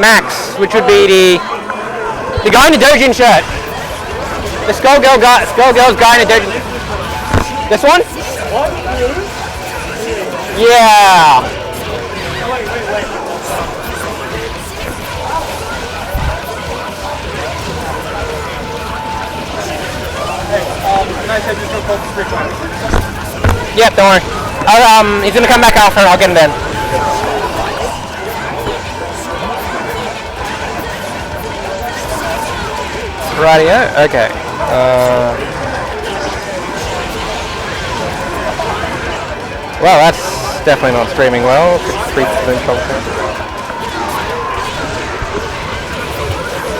Max, which would be the guy in the Dojin shirt. The Skullgirl's guy in the Dojin. This one? Yeah. Yep, don't worry. He's gonna come back after and I'll get him then. Rightio, okay. Well, that's definitely not streaming well.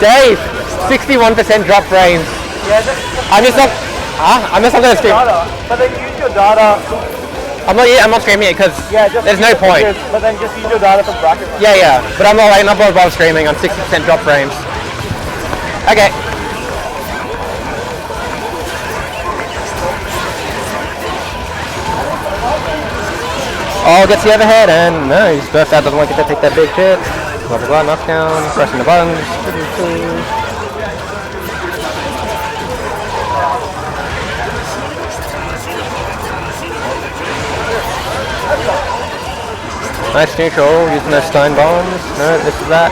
Dave, 61% drop frames. Yeah, I'm just not gonna stream. But then use your data. I'm not streaming it because there's no point. But then just use your data for bracket. Yeah. But I'm not above streaming on 60% drop frames. Okay. Oh, gets the overhead, and no, he's burst out, doesn't want to get to take that big hit. Blah blah blah, knockdown, pressing the buttons. Nice neutral, using those stun bombs. No, this is that.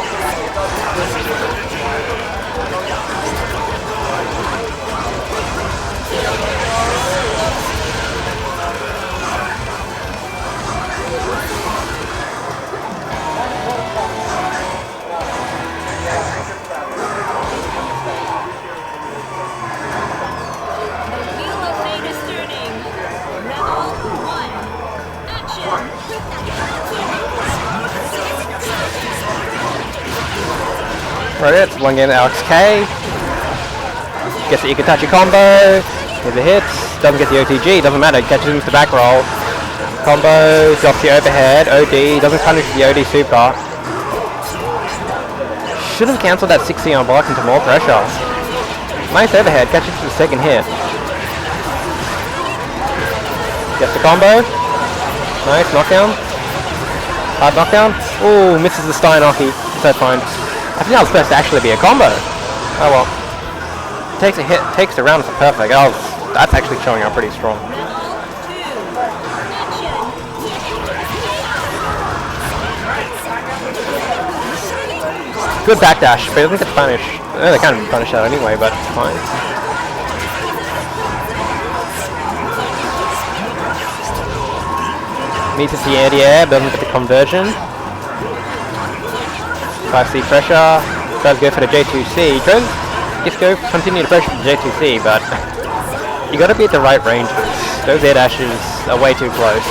Right, it's one game Alex K. Gets the Ikitachi combo, with the hits, doesn't get the OTG, doesn't matter, catches him with the back roll. Combo, drops the overhead, OD, doesn't punish the OD super. Should have cancelled that 60 on block into more pressure. Nice overhead, catches the second hit. Gets the combo. Nice knockdown. Hard knockdown. Ooh, misses the Steinoki. That's fine. I think that was supposed to actually be a combo. Oh well. Takes a hit, takes the round for perfect. That's actually showing up pretty strong. Good backdash, but it doesn't get punished. They can't punish that anyway, but it's fine. Needs to see anti-air, doesn't get the conversion. 5C pressure, tries to go for the J2C. Just go continue to pressure the J2C, but you gotta be at the right ranges. Those air dashes are way too close.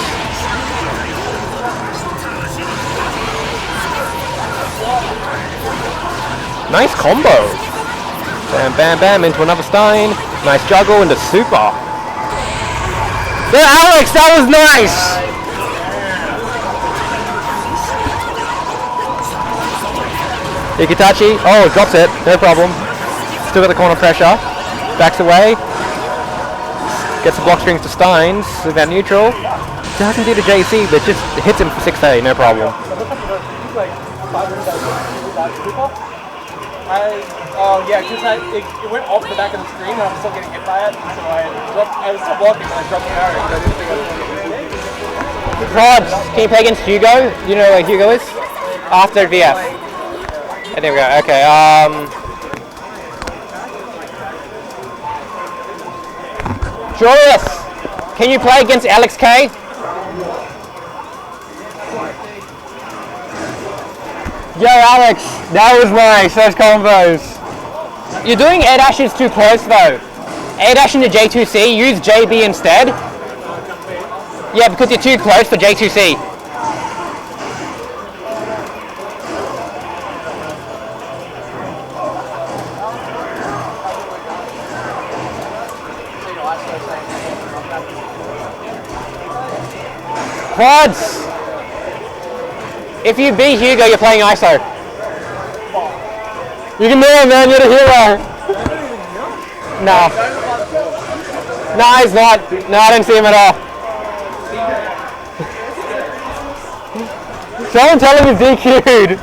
Nice combo! Bam, bam, bam, into another Stein. Nice juggle into super. There, Alex, that was nice! Ikitachi, oh, drops it, no problem. Still got the corner pressure. Backs away. Gets the block strings to Steins with that neutral. Doesn't do the JC, but just hits him for 6A, no problem. Yeah, because it went off the back of the screen and I'm still getting hit by it. So I was still blocking and I dropped the arrow because I didn't think I was going to get it. Rods, can you play against Hugo? You know where Hugo is? After VF. Oh, there we go, okay, Julius, can you play against Alex K? Yo Alex, that was nice, those combos. You're doing air dashes too close though. Air dash into J2C, use JB instead. Yeah, because you're too close for J2C. Quads! If you beat Hugo, you're playing ISO. You can do it, man, you're the hero. No. No, he's not. No, I didn't see him at all. Someone tell him he's DQ'd.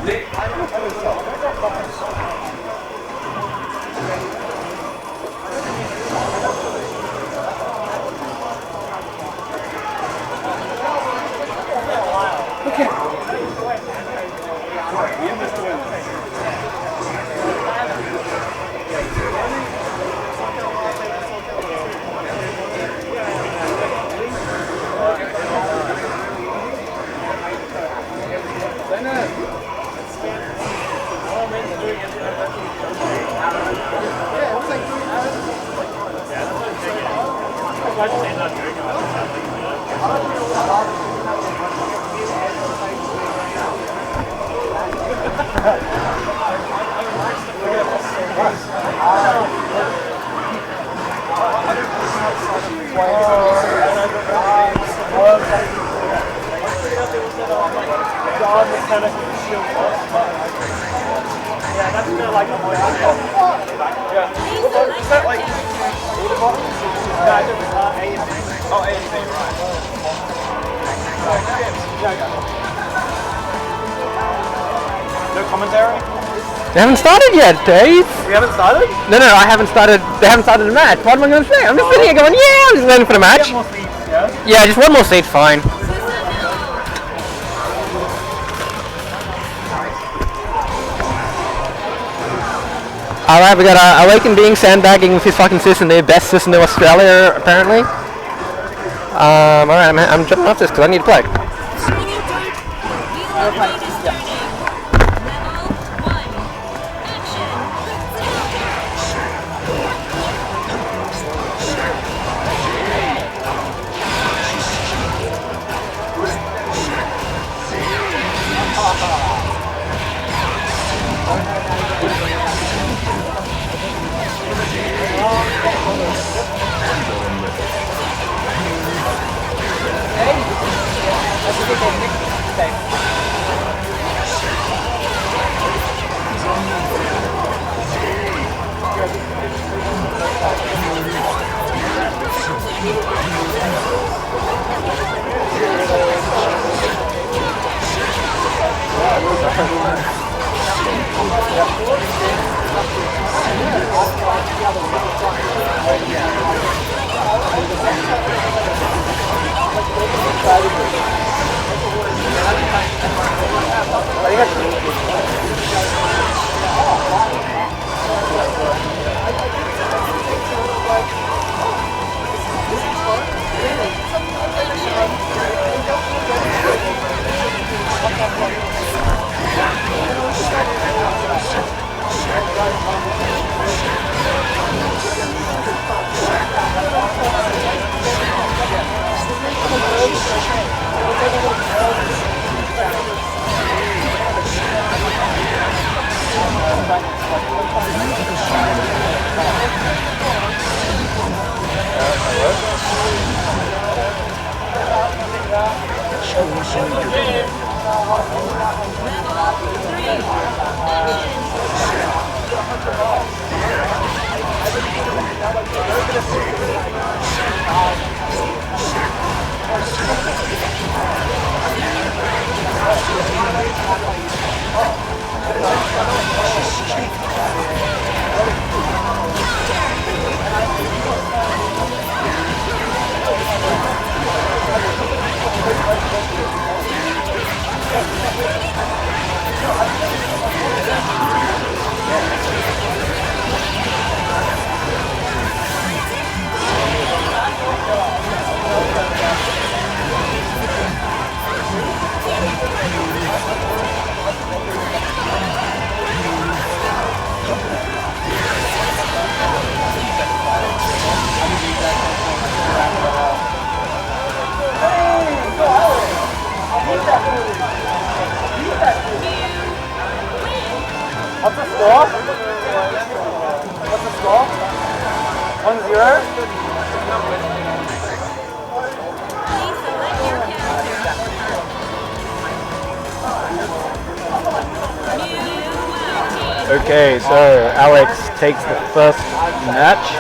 No commentary? They haven't started yet, Dave. We haven't started? No, I haven't started. They haven't started the match. What am I going to say? I'm just sitting here going, yeah, I'm just waiting for the match. Get more seats, yeah? Yeah, just one more seat, fine. Alright, we got Awaken being sandbagging with his fucking sis in the best sis in Australia, apparently. Alright, I'm jumping off this because I need to play. What's the score? What's the score? 1-0? Okay, so Alex takes the first match.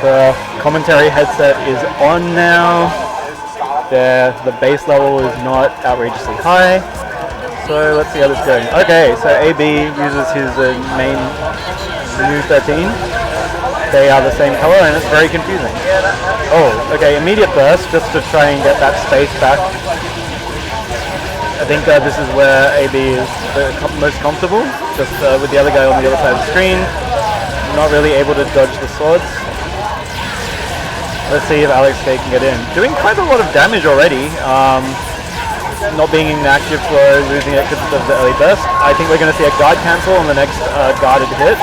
The commentary headset is on now. The bass level is not outrageously high. So let's see how this is going. Okay, so AB uses his main new 13. They are the same color and it's very confusing. Oh, okay, immediate burst just to try and get that space back. I think this is where AB is the most comfortable, just with the other guy on the other side of the screen. Not really able to dodge the swords. Let's see if Alex K can get in. Doing quite a lot of damage already. Not being inactive for losing it because of the early burst. I think we're going to see a guard cancel on the next guarded hit.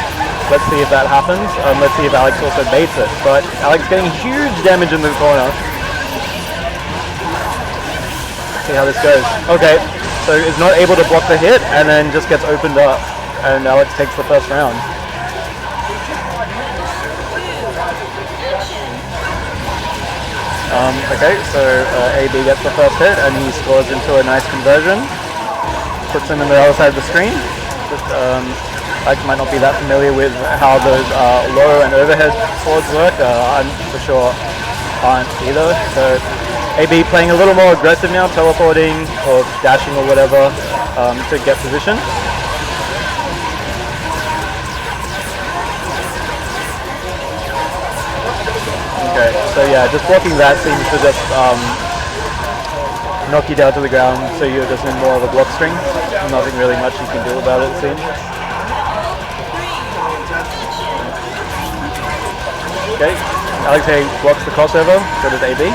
Let's see if that happens. Let's see if Alex also baits it. But Alex getting huge damage in the corner. Let's see how this goes. Okay, so is not able to block the hit and then just gets opened up. And Alex takes the first round. Okay, so AB gets the first hit and he scores into a nice conversion. Puts him in the other side of the screen. Just, Alex might not be that familiar with how those low and overhead swords work. I'm for sure aren't either. So AB playing a little more aggressive now, teleporting or dashing or whatever to get position. Okay, so yeah, just blocking that seems to just knock you down to the ground, so you're just in more of a block string. Nothing really much you can do about it, it seems. Okay, Alex A blocks the crossover, so does AB.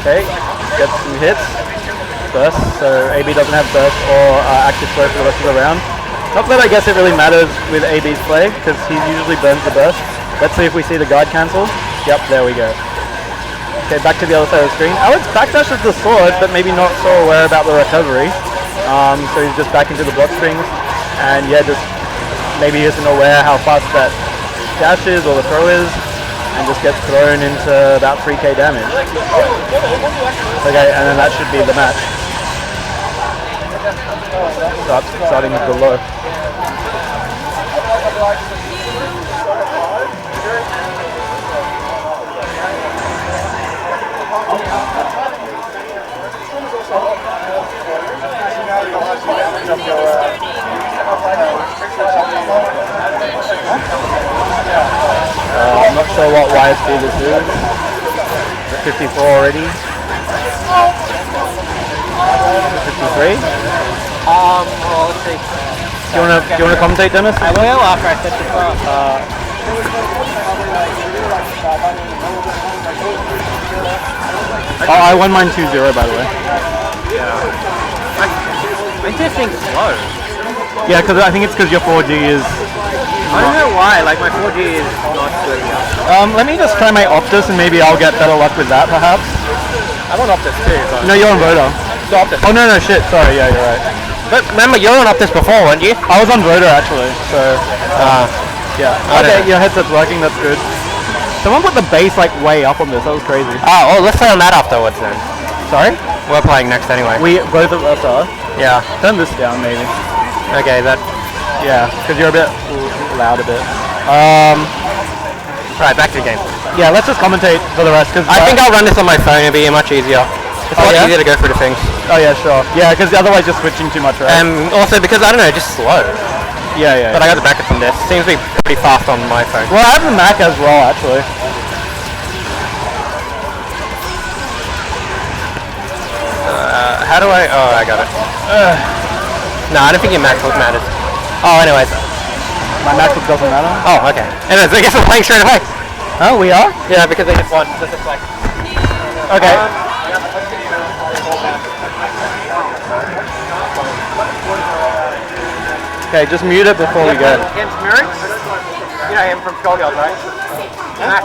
Okay, gets some hits. Burst, so AB doesn't have burst or active flow for the rest of the round. Not that I guess it really matters with AB's play, because he usually burns the burst. Let's see if we see the guard cancel. Yep, there we go. Okay, back to the other side of the screen. Alex backdashes the sword, but maybe not so aware about the recovery. So he's just back into the block strings, and yeah, just maybe he isn't aware how fast that dash is or the throw is, and just gets thrown into about 3k damage. Okay, and then that should be the match. Starting with the low. I'm not sure what YSP this is. 54 already. 53. Well, let's see. Do you wanna commentate, Dennis? I will after I set this up. I won mine 2-0 by the way. I'm just being slow. Yeah, because I think it's because your 4G is. I don't know why. Like my 4G is not good enough. Let me just try my Optus and maybe I'll get better luck with that, perhaps. I'm on Optus too. So. No, you're on Voda. Optus. Oh no, shit. Sorry, yeah, you're right. But remember, you were on Optus before, weren't you? I was on Voda actually, so. Yeah. Okay, your headset's working. That's good. Someone put the bass like way up on this. That was crazy. Oh, let's play on that afterwards then. Sorry? We're playing next anyway. We both of us are. Yeah. Turn this down, maybe. Okay, that. Yeah, because you're a bit loud a bit. Right, back to the game. Yeah, let's just commentate for the rest. Cause I think I'll run this on my phone. It'll be much easier. It's a lot easier to go through the things. Oh yeah, sure. Yeah, because otherwise you're switching too much, right? Also because I don't know, just slow. Yeah. But I got the brackets on this. Seems to be pretty fast on my phone. Well, I have the Mac as well, actually. How do I? Oh, I got it. No, I don't think your MacBook matters. Oh, anyways. My MacBook doesn't matter? Oh, okay. Anyways, I guess we're playing straight away. Oh, we are? Yeah, because they just won. This is like. Okay. Okay, just mute it before we go. Against Merrick? You know him from Skullgirls, right? Max.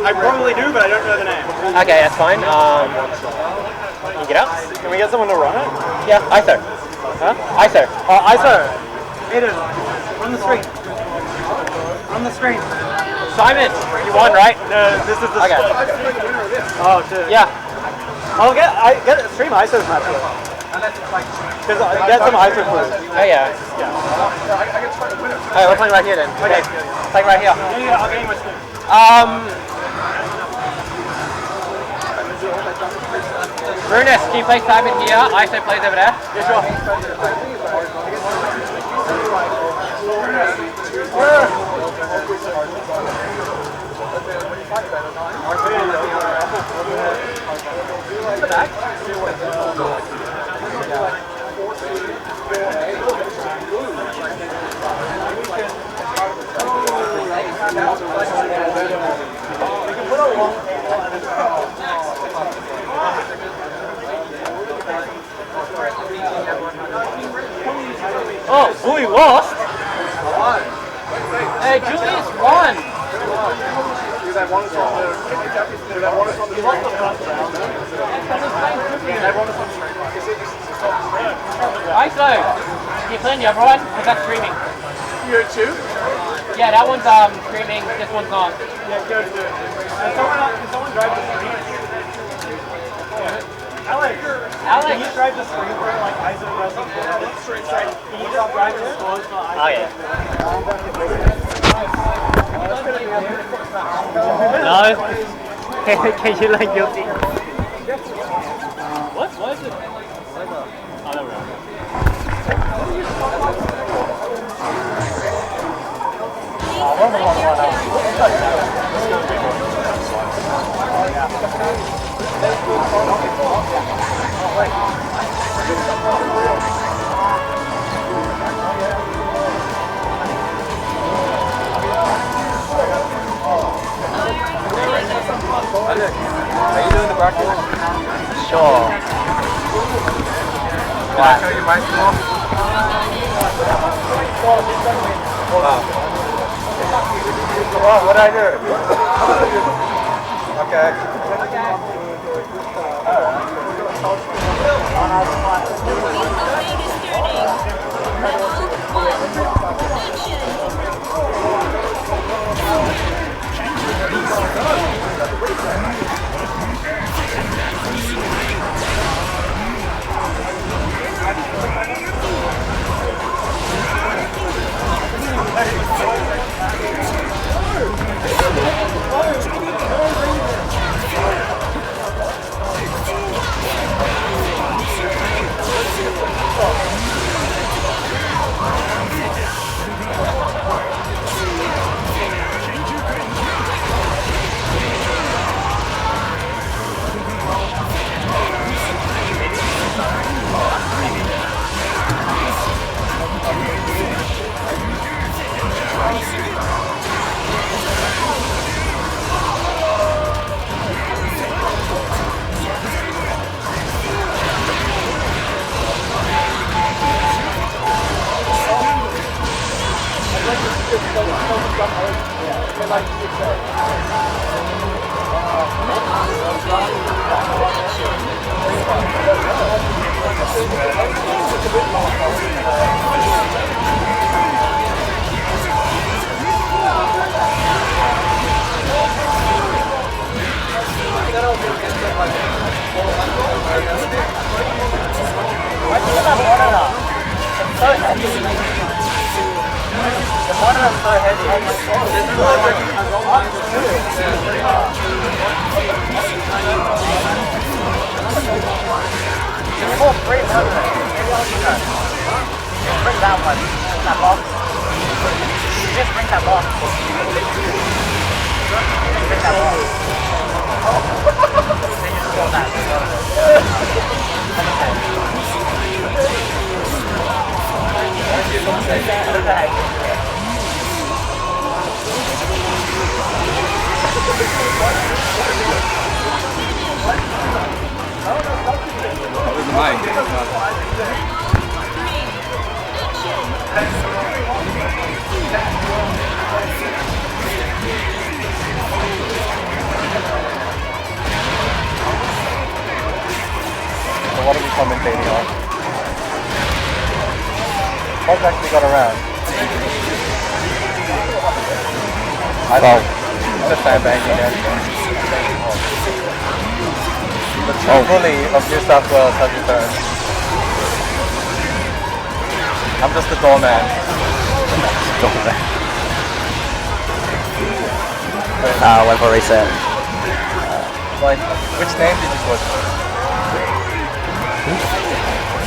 I probably do, but I don't know the name. Okay, that's fine. Can you get out? Can we get someone to run it? Yeah, ISO. Huh? ISO. ISO. Aiden, run the screen. Run the screen. Simon, you won, right? No, this is the Okay. Oh, shit. Yeah. I'll get stream ISOs match. Because I get some ISO clues. Oh yeah. Hey, we're playing right here then. Okay. Playing right here. Yeah, I'll get you my stream. Runes, can you play Simon here? ISO plays over there. Yeah, sure. Oh, Bluey lost? Hey, Julius won! ISO! Can you play on the other one? Because that's streaming. YouTube? Yeah, that one's streaming, this one's not. Yeah, go to it. Can someone drive the screen? Alex, can you drive the screen for like ISO versus Can you just drive the scores for ISO? Oh yeah. No. Can you like guilty? What? Why is it? Oh, there we go. Are you doing the bracket? Sure. Can I show you my score? What did I do? Okay. What are we commentating on? What's actually got around? I don't. the sandbag again. The true bully of New South Wales has returned. I'm just a doorman. Went for reset. Like, which name did you put?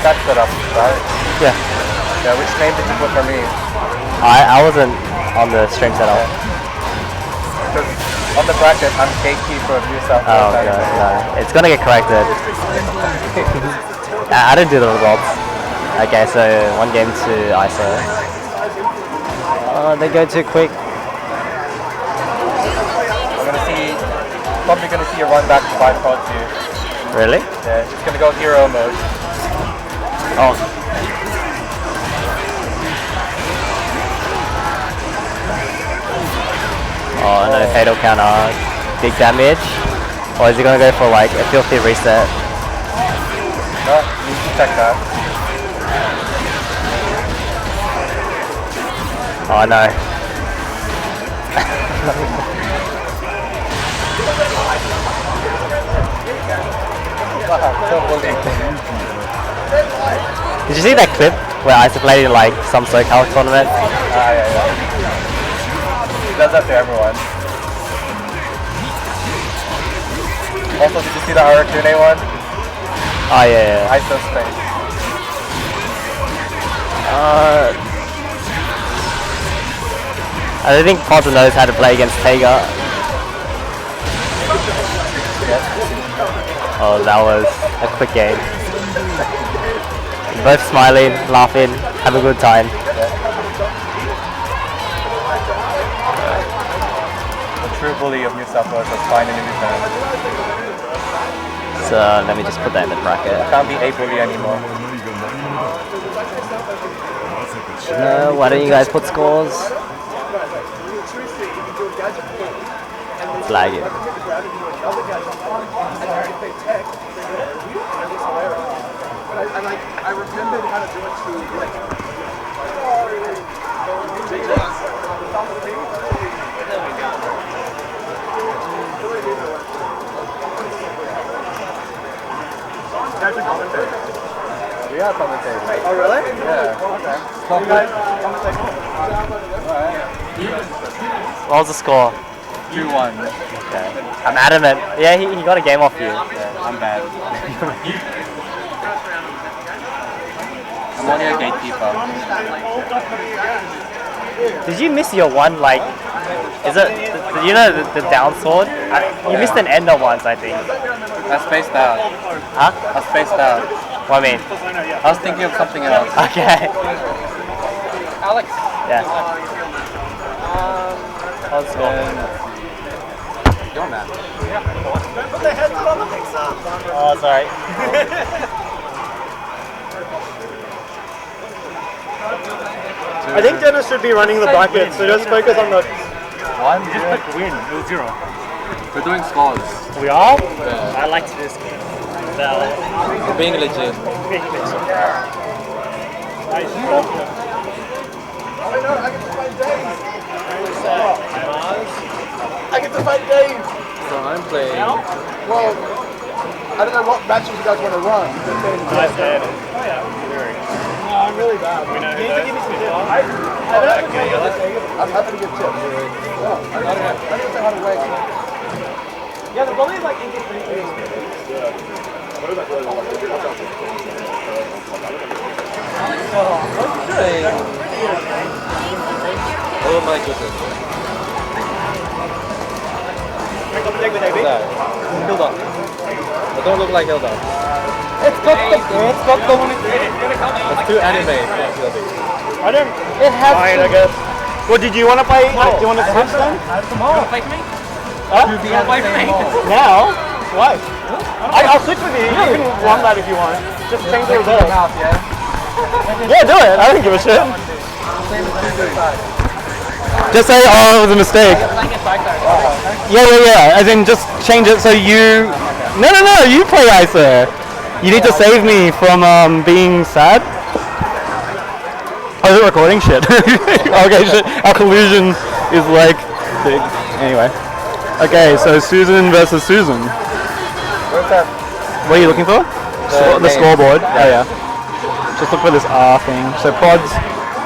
Got set up, right? Yeah. Yeah, which name did you put for me? I wasn't on the stream setup. Because on the bracket, I'm gatekeeper of New South Wales. Oh no. It's gonna get corrected. I didn't do the results. Okay, so 1 game to ISO. They go too quick. Probably gonna see a run back to 5 card 2. Really? Yeah, it's gonna go hero mode. Oh. Oh no, fatal counter. Big damage. Or is he gonna go for like a filthy reset? No, you can check that. Oh no. Did you see that clip where I played in like some SoCal tournament? Yeah. He does that to everyone. Also, did you see the Arakune one? Oh yeah. ISO space. I don't think Potter knows how to play against Tega. Oh, that was a quick game. Both smiling, laughing, have a good time. The true bully of New South Wales has finally returned. So let me just put that in the bracket. Can't be a bully anymore. Why don't you guys put scores? It's lagging. I remembered how to do it too. We are commentating. Oh really? Yeah. Okay. What was the score? 2-1. Okay. I'm adamant. Yeah, he got a game off you. Yeah, I'm bad. I'm only a gatekeeper. Did you miss your one, like, is it, you know the down sword? You missed an ender once, I think. I spaced out. Huh? I spaced out. What do you mean? I was thinking of something else. Okay. Alex. Yeah. How's the score? Your man. Put the headset on the mixer. Oh, sorry. I think Dennis should be running the bracket, so just focus on the... One, Just click win, it was 0. we're doing scores. We are? Yeah. I like to do this game. We're being legit. I get to fight Dave! So I'm playing. Well, I don't know what matches you guys want to run. Nice man. Oh yeah, no, I'm really bad. We know you need to give me some tips. I'm happy to give tips. I don't know how to rank. Yeah, the bully is like incomplete. Oh my goodness. Hilda. I don't look like Hilda. It's too anime. I don't. It has fine, I guess. Well, did you want to play? Do you want to switch then? Tomorrow. Fight me? Huh? Now? Why? I'll switch with you. You can run that if you want. Just change the results. Yeah, do it. I don't give a shit. Just say, oh, it was a mistake. Yeah. As in, just change it so you... No, you play ISO. You need to save me from being sad. Oh, is it recording? Shit. Okay, shit. Our collusion is like big. Anyway. Okay, so Susan versus Susan. Where's that? What are you looking for? The name. scoreboard. Oh yeah. Just look for this R thing. So Pods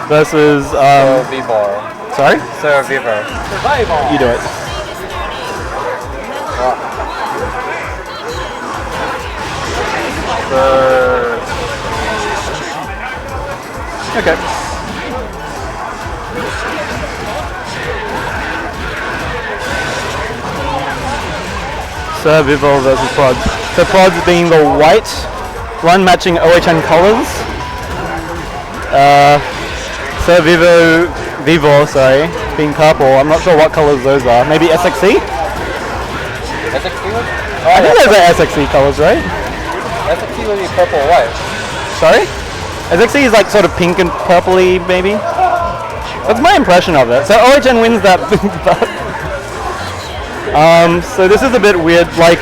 versus Survivor. sorry? Survivor. Survival. You do it. Okay. Survival versus Pods. So Pods being the white one matching OHN colors. Vivo, sorry, being purple. I'm not sure what colors those are. Maybe SXC? SXT would? I think those are SXC colors, right? SXT would be purple or white. Sorry? SXC is like sort of pink and purpley, maybe? That's my impression of it. So OHN wins that. So this is a bit weird. Like,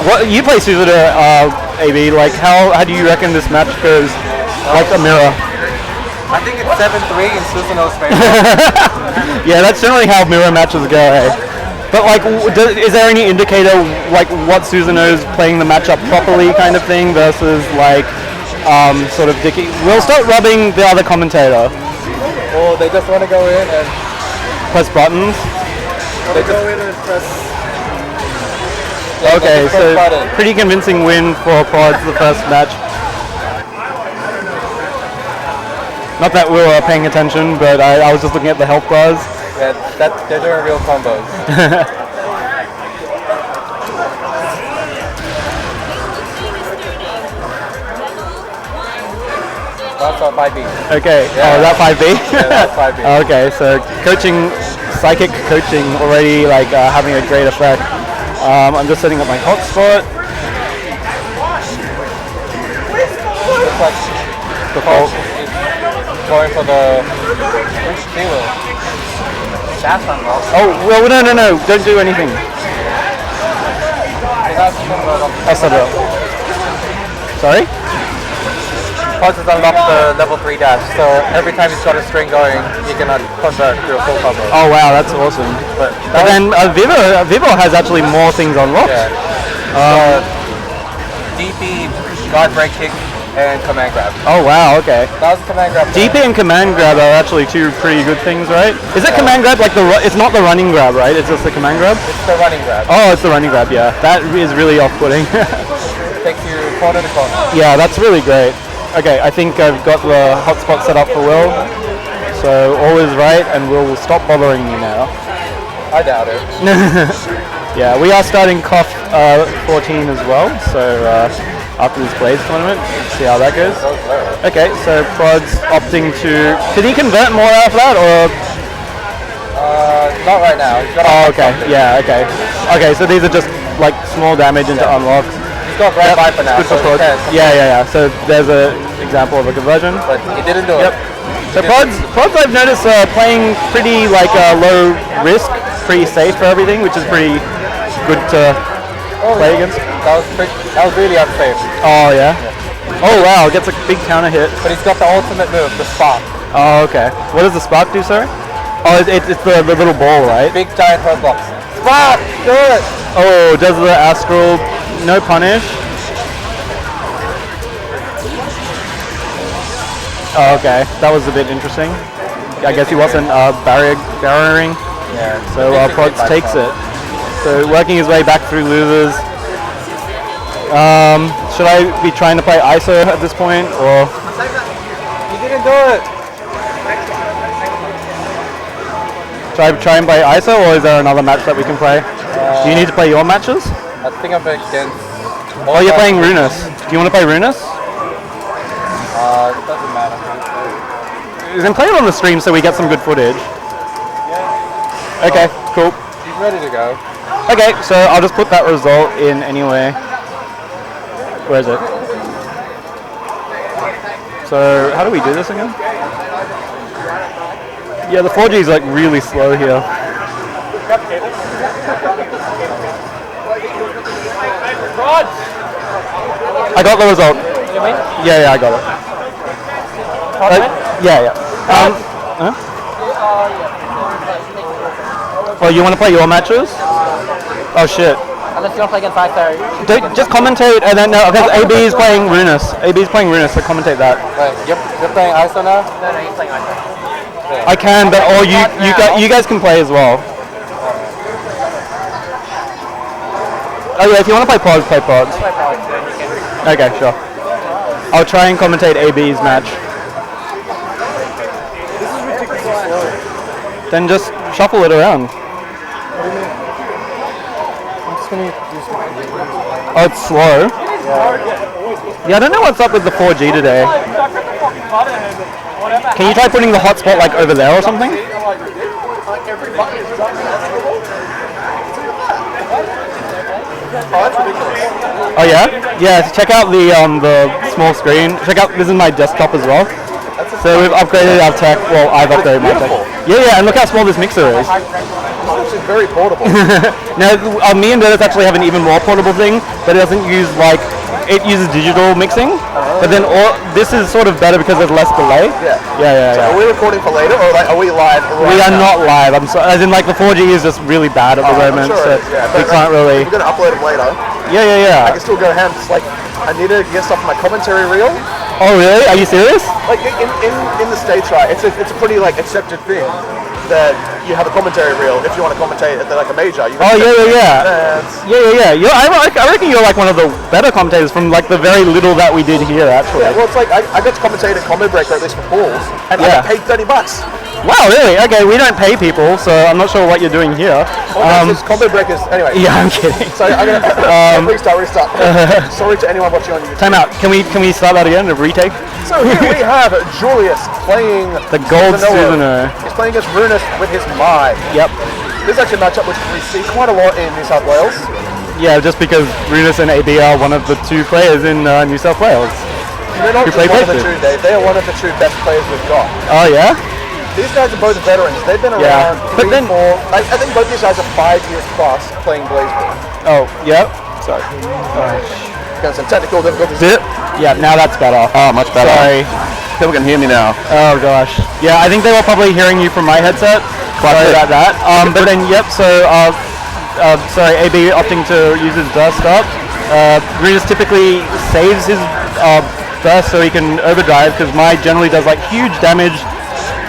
what you play Suzuda, AB? Like, how do you reckon this match goes? Like a mirror. I think it's 7-3 in Susanoo's favor. Yeah, that's generally how mirror matches go. Eh? But like, is there any indicator like what Susanoo's playing the matchup properly, kind of thing, versus like sort of dicky? We'll start rubbing the other commentator. Well, they just want to go in and Press buttons. they go in and press. Okay, press so button. pretty convincing win for Pods the first match. Not that we were paying attention, but I was just looking at the health bars. Yeah, they're doing real combos. That's our 5B. Okay, Yeah. oh, is that 5B? Yeah, that's 5B. Okay, so psychic coaching already like having a great effect. I'm just setting up my hotspot. Looks like the Hulk is going for the wheel. That's unlocked. Oh, well, no, don't do anything. OzHadou. Sorry? Pods has unlocked the level 3 dash, so every time he's got a string going, he can convert to a full combo. Oh wow, that's awesome. But then Vivo has actually more things unlocked. Yeah. DP, guard break kick, and command grab. Oh wow, okay. That was command grab. DP and command grab are actually two pretty good things, right? Is it command grab like it's not the running grab, right? It's just the command grab? It's the running grab. Oh, it's the running grab, yeah. That is really off-putting. Takes you corner to corner. Yeah, that's really great. Okay, I think I've got the hotspot set up for Will. So all is right, and Will stop bothering me now. I doubt it. Yeah, we are starting KOF 14 as well, so after this Blaze tournament, let's see how that goes. Okay, so Prod's opting to... Did he convert more out of that, or...? Not right now. He's got okay, yeah, okay. Okay, so these are just like small damage into unlocks. He's got Grand Viper now, Good so for he Prod. can. Yeah. So there's an example of a conversion. But he didn't do it. Yep. So Prods I've noticed playing pretty like low risk, pretty safe for everything, which is pretty good to play against. That was really unsafe. Oh yeah. Oh wow, gets a big counter hit. But he's got the ultimate move, the spark. Oh okay. What does the spark do, sir? Oh, it's the little ball, right? Big giant hurt box. Spark! Do it! Oh, does the astral no punish? Oh, okay, that was a bit interesting. I guess he wasn't barriering. Yeah. So Prods takes it. So working his way back through losers. Should I be trying to play ISO at this point, or? He didn't do it! Should I try and play ISO, or is there another match that we can play? Do you need to play your matches? I think I'm against... Oh, you're playing Runus. Do you want to play Runus? It doesn't matter. You can play it on the stream so we get some good footage. Yeah. Okay, cool. He's ready to go. Okay, so I'll just put that result in anyway. Where is it? So, how do we do this again? Yeah, the 4G is like really slow here. I got the result. You mean? Yeah, I got it. Yeah. Huh? Oh, you want to play your matches? Oh shit. Unless you want to play against ISO. Just commentate and then no, because AB is playing Runus. AB is playing Runus, so commentate that. Wait, you're playing ISO now? No, he's playing ISO. I can, but or you guys can play as well. Oh yeah, if you want to play pods, play pods. Okay, sure. I'll try and commentate AB's match. Then just shuffle it around. Oh, it's slow. Yeah, I don't know what's up with the 4G today. Can you try putting the hotspot like over there or something? Oh yeah? Yeah, check out the small screen. Check out, this is my desktop as well. So we've upgraded our tech, well I've upgraded my tech. Yeah, and look how small this mixer is. This is very portable. Now, me and Dennis actually have an even more portable thing, but it doesn't use it uses digital mixing, but then this is sort of better because there's less delay. Yeah. So are we recording for later, or are we live? We are not live. I'm sorry. As in, the 4G is just really bad at the moment, so we can't really. We're gonna upload it later. Yeah. I can still go ham. It's like I need to get stuff in my commentary reel. Oh really? Are you serious? Like in the States, right? It's a pretty accepted thing that you have a commentary reel if you want to commentate at a major. Oh yeah. I reckon you're one of the better commentators from the very little that we did here actually. Yeah, well, it's I got to commentate at Combo Breaker at least for pools, and I got paid $30. Wow, really? Okay, we don't pay people, so I'm not sure what you're doing here. It's Combo Breakers anyway. Yeah, I'm kidding. So I'm gonna restart. Sorry to anyone watching on YouTube. Time out. Can we start that again? A retake? So here we have Julius playing the Gold Susanoo. He's playing against Runus with his Mai. Yep. This is actually a matchup which we see quite a lot in New South Wales. Yeah, just because Runus and AB are one of the two players in New South Wales. They're not just one of the two, Dave. They are one of the two best players we've got. Oh yeah? These guys are both veterans. They've been around 3, 4. I think both these guys are 5 years plus playing BlazBlue. Oh, yep. Sorry. Got some technical difficulties. Yeah, now that's better. Oh, much better. Sorry. People can hear me now. Oh gosh. Yeah, I think they were probably hearing you from my headset. Sorry about that. But then, yep. So, sorry, AB opting to use his burst up. Runus typically saves his burst so he can overdrive because Mai generally does huge damage.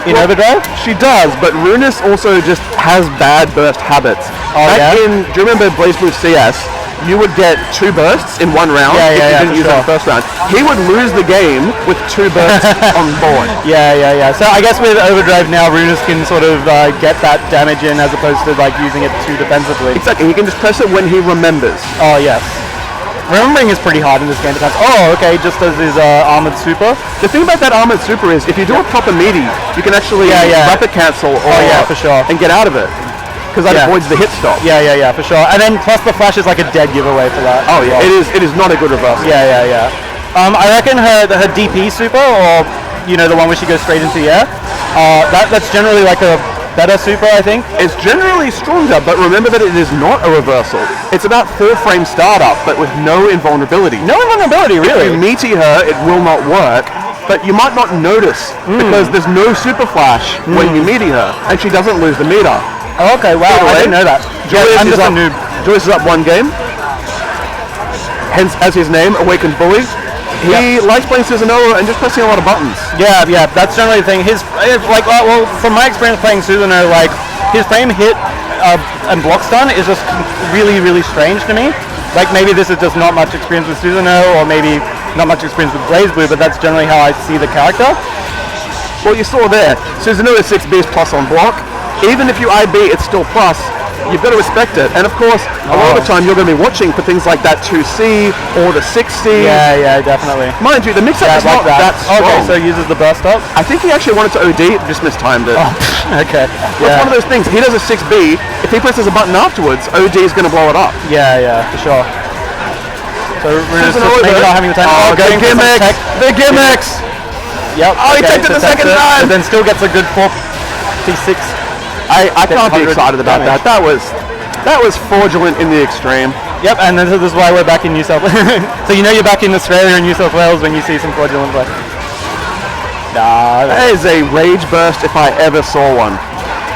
In overdrive? She does, but Runus also just has bad burst habits. Oh, do you remember BlazBlue CS? You would get 2 bursts in 1 round if you didn't use it in the first round. He would lose the game with 2 bursts on board. Yeah. So I guess with overdrive now, Runus can sort of get that damage in as opposed to using it too defensively. Exactly, he can just press it when he remembers. Oh yes. Remembering is pretty hard in this game because okay, just as his armored super. The thing about that armored super is if you do a proper meaty, you can actually rapid cancel for sure. And get out of it. Because that avoids the hit stop. Yeah, for sure. And then plus the flash is a dead giveaway for that. Oh yeah, it is not a good reversal. Yeah. I reckon her DP super, or the one where she goes straight into the air, that's generally a better super, I think. It's generally stronger, but remember that it is not a reversal. It's about 4-frame startup, but with no invulnerability. No invulnerability, really? If you meaty her, it will not work, but you might not notice because there's no super flash when you meaty her, and she doesn't lose the meter. Oh, okay, wow, I didn't know that. Julius is up 1 game, hence as his name, Awakened Bully. He likes playing Susanoo and just pressing a lot of buttons. Yeah, that's generally the thing. His from my experience playing Susanoo, his frame hit and block stun is just really, really strange to me. Maybe this is just not much experience with Susanoo, or maybe not much experience with BlazBlue, but that's generally how I see the character. Well, you saw there, Susanoo is 6Bs plus on block. Even if you IB, it's still plus. You've got to respect it. And of course, a lot of the time you're going to be watching for things like that 2C or the 6C. Yeah, definitely. Mind you, the mix-up is not that strong. Okay, so he uses the burst up? I think he actually wanted to OD, just mistimed it. Oh, okay. It's one of those things. He does a 6B. If he presses a button afterwards, OD is going to blow it up. Yeah, for sure. So Runus maybe not having the time. The gimmicks! The gimmicks! Yep. Oh, he takes it the second time! And then still gets a good 4T6. I can't be excited about that. That was fraudulent in the extreme. Yep, and then this is why we're back in New South Wales. So you're back in Australia and New South Wales when you see some fraudulent play. Nah, that is a rage burst if I ever saw one.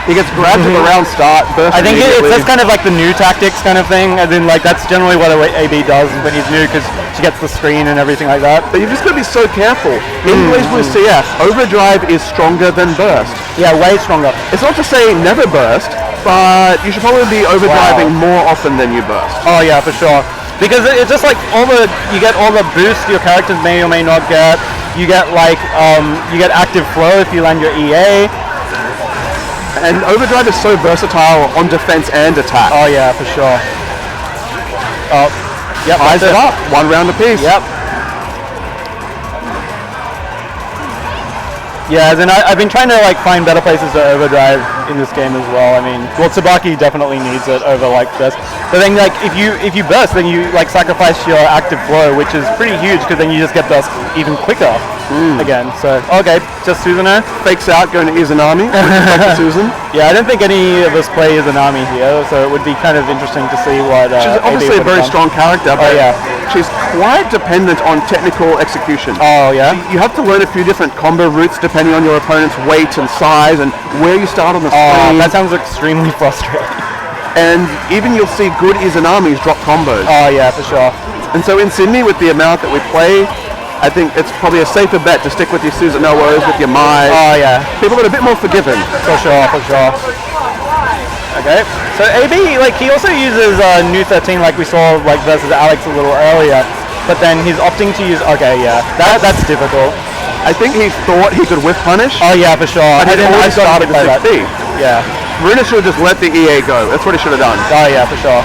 He gets grabbed at the round start, burst I think it's immediately. just kind of like the new tactics kind of thing, and then like that's generally what AB does when he's new, because she gets the screen and everything like that. But you've just got to be so careful. In BlazBlue CS, overdrive is stronger than burst. Yeah, way stronger. It's not to say never burst, but you should probably be overdriving more often than you burst. Oh yeah, for sure. Because it's just like you get all the boosts your characters may or may not get. You get like you get active flow if you land your EA. And overdrive is so versatile on defense and attack. Oh yeah, for sure. Oh, yep. Eyes it up. 1 round apiece. Yep. Yeah, then I've been trying to like find better places to overdrive in this game as well. I mean, well, Tsubaki definitely needs it over like burst. But then like if you burst, then you like sacrifice your active flow, which is pretty huge because then you just get burst even quicker again. So okay, just Susanoo. Fakes out going to Izanami. Back to Susan. Yeah, I don't think any of us play Izanami here, so it would be kind of interesting to see what. She's obviously a very strong character, but yeah. she's quite dependent on technical execution. Oh yeah. You have to learn a few different combo routes depending on your opponent's weight and size and where you start on the screen. That sounds extremely frustrating. And even you'll see good Izanamis drop combos. Oh yeah, for sure. And so in Sydney, with the amount that we play, I think it's probably a safer bet to stick with your Susanoo's, with your Mai. Oh yeah. People that are a bit more forgiving. For sure, for sure. Okay, so AB, like he also uses New 13 like we saw like versus Alex a little earlier, but then he's opting to use, okay, yeah, that's difficult. I think he thought he could whiff punish. Oh yeah, for sure. And I then already started by the that. 6B. Yeah. Runa should have just let the EA go. That's what he should have done. Oh yeah, for sure.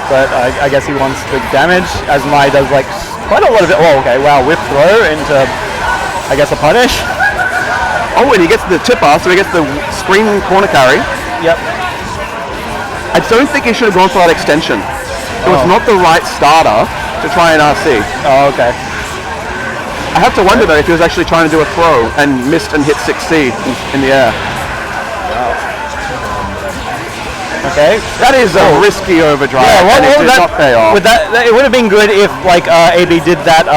But I guess he wants the damage, as Mai does like quite a lot of it. Oh, okay, wow, whip throw into, I guess, a punish. Oh, and he gets the tipper, so he gets the screen corner carry. Yep. I don't think he should have gone for that extension. It was not the right starter to try and RC. Oh, okay. I have to wonder though if he was actually trying to do a throw and missed and hit 6C in the air. Okay. That is a risky overdrive. Yeah, and it did not pay off. With that, it would have been good if like AB did that.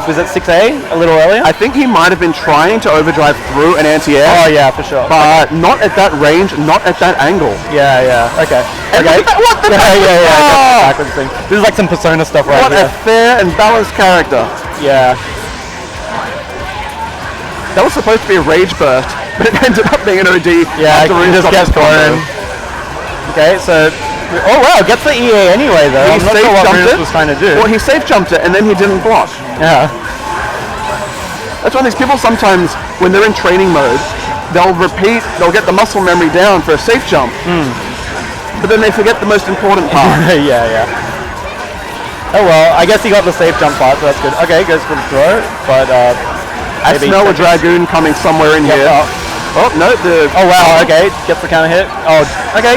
Was it 6A a little earlier? I think he might have been trying to overdrive through an anti-air. Oh yeah, for sure. But not at that range, not at that angle. Yeah, yeah. Okay. And Okay. what the Yeah. Backwards thing. This is like some Persona stuff right What here. a fair and balanced character. Yeah. That was supposed to be a rage burst, but it ended up being an OD. Yeah, after he Runa just stopped gets his combo. thrown. Okay, so oh wow, gets the EA anyway though. He I'm not safe sure what jumped Runa it. was trying to do. Well, he safe jumped it and then he didn't block. Yeah. That's why these people sometimes, when they're in training mode, they'll get the muscle memory down for a safe jump, but then they forget the most important part. Yeah, yeah. Oh well, I guess he got the safe jump part, so that's good. Okay, goes for the throw, but I smell a Dragoon coming somewhere in here. Oh, no, oh wow, okay, gets the counter hit. Oh, okay.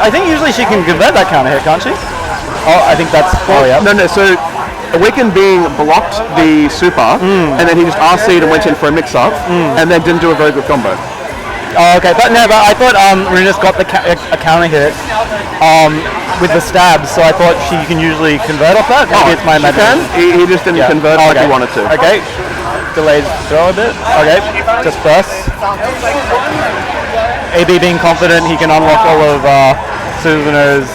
I think usually she can convert that counter hit, can't she? Oh, I think that's, oh yeah. No, so Awaken being blocked the super, and then he just RC'd and went in for a mix-up, and then didn't do a very good combo. Oh, okay, but no, but I thought Runa's got a counter hit with the stabs, so I thought she can usually convert off that. Maybe it's my imagination. He just didn't convert like he wanted to. Okay, delayed throw a bit. Okay, just bursts. AB being confident, he can unlock all of Susanoo's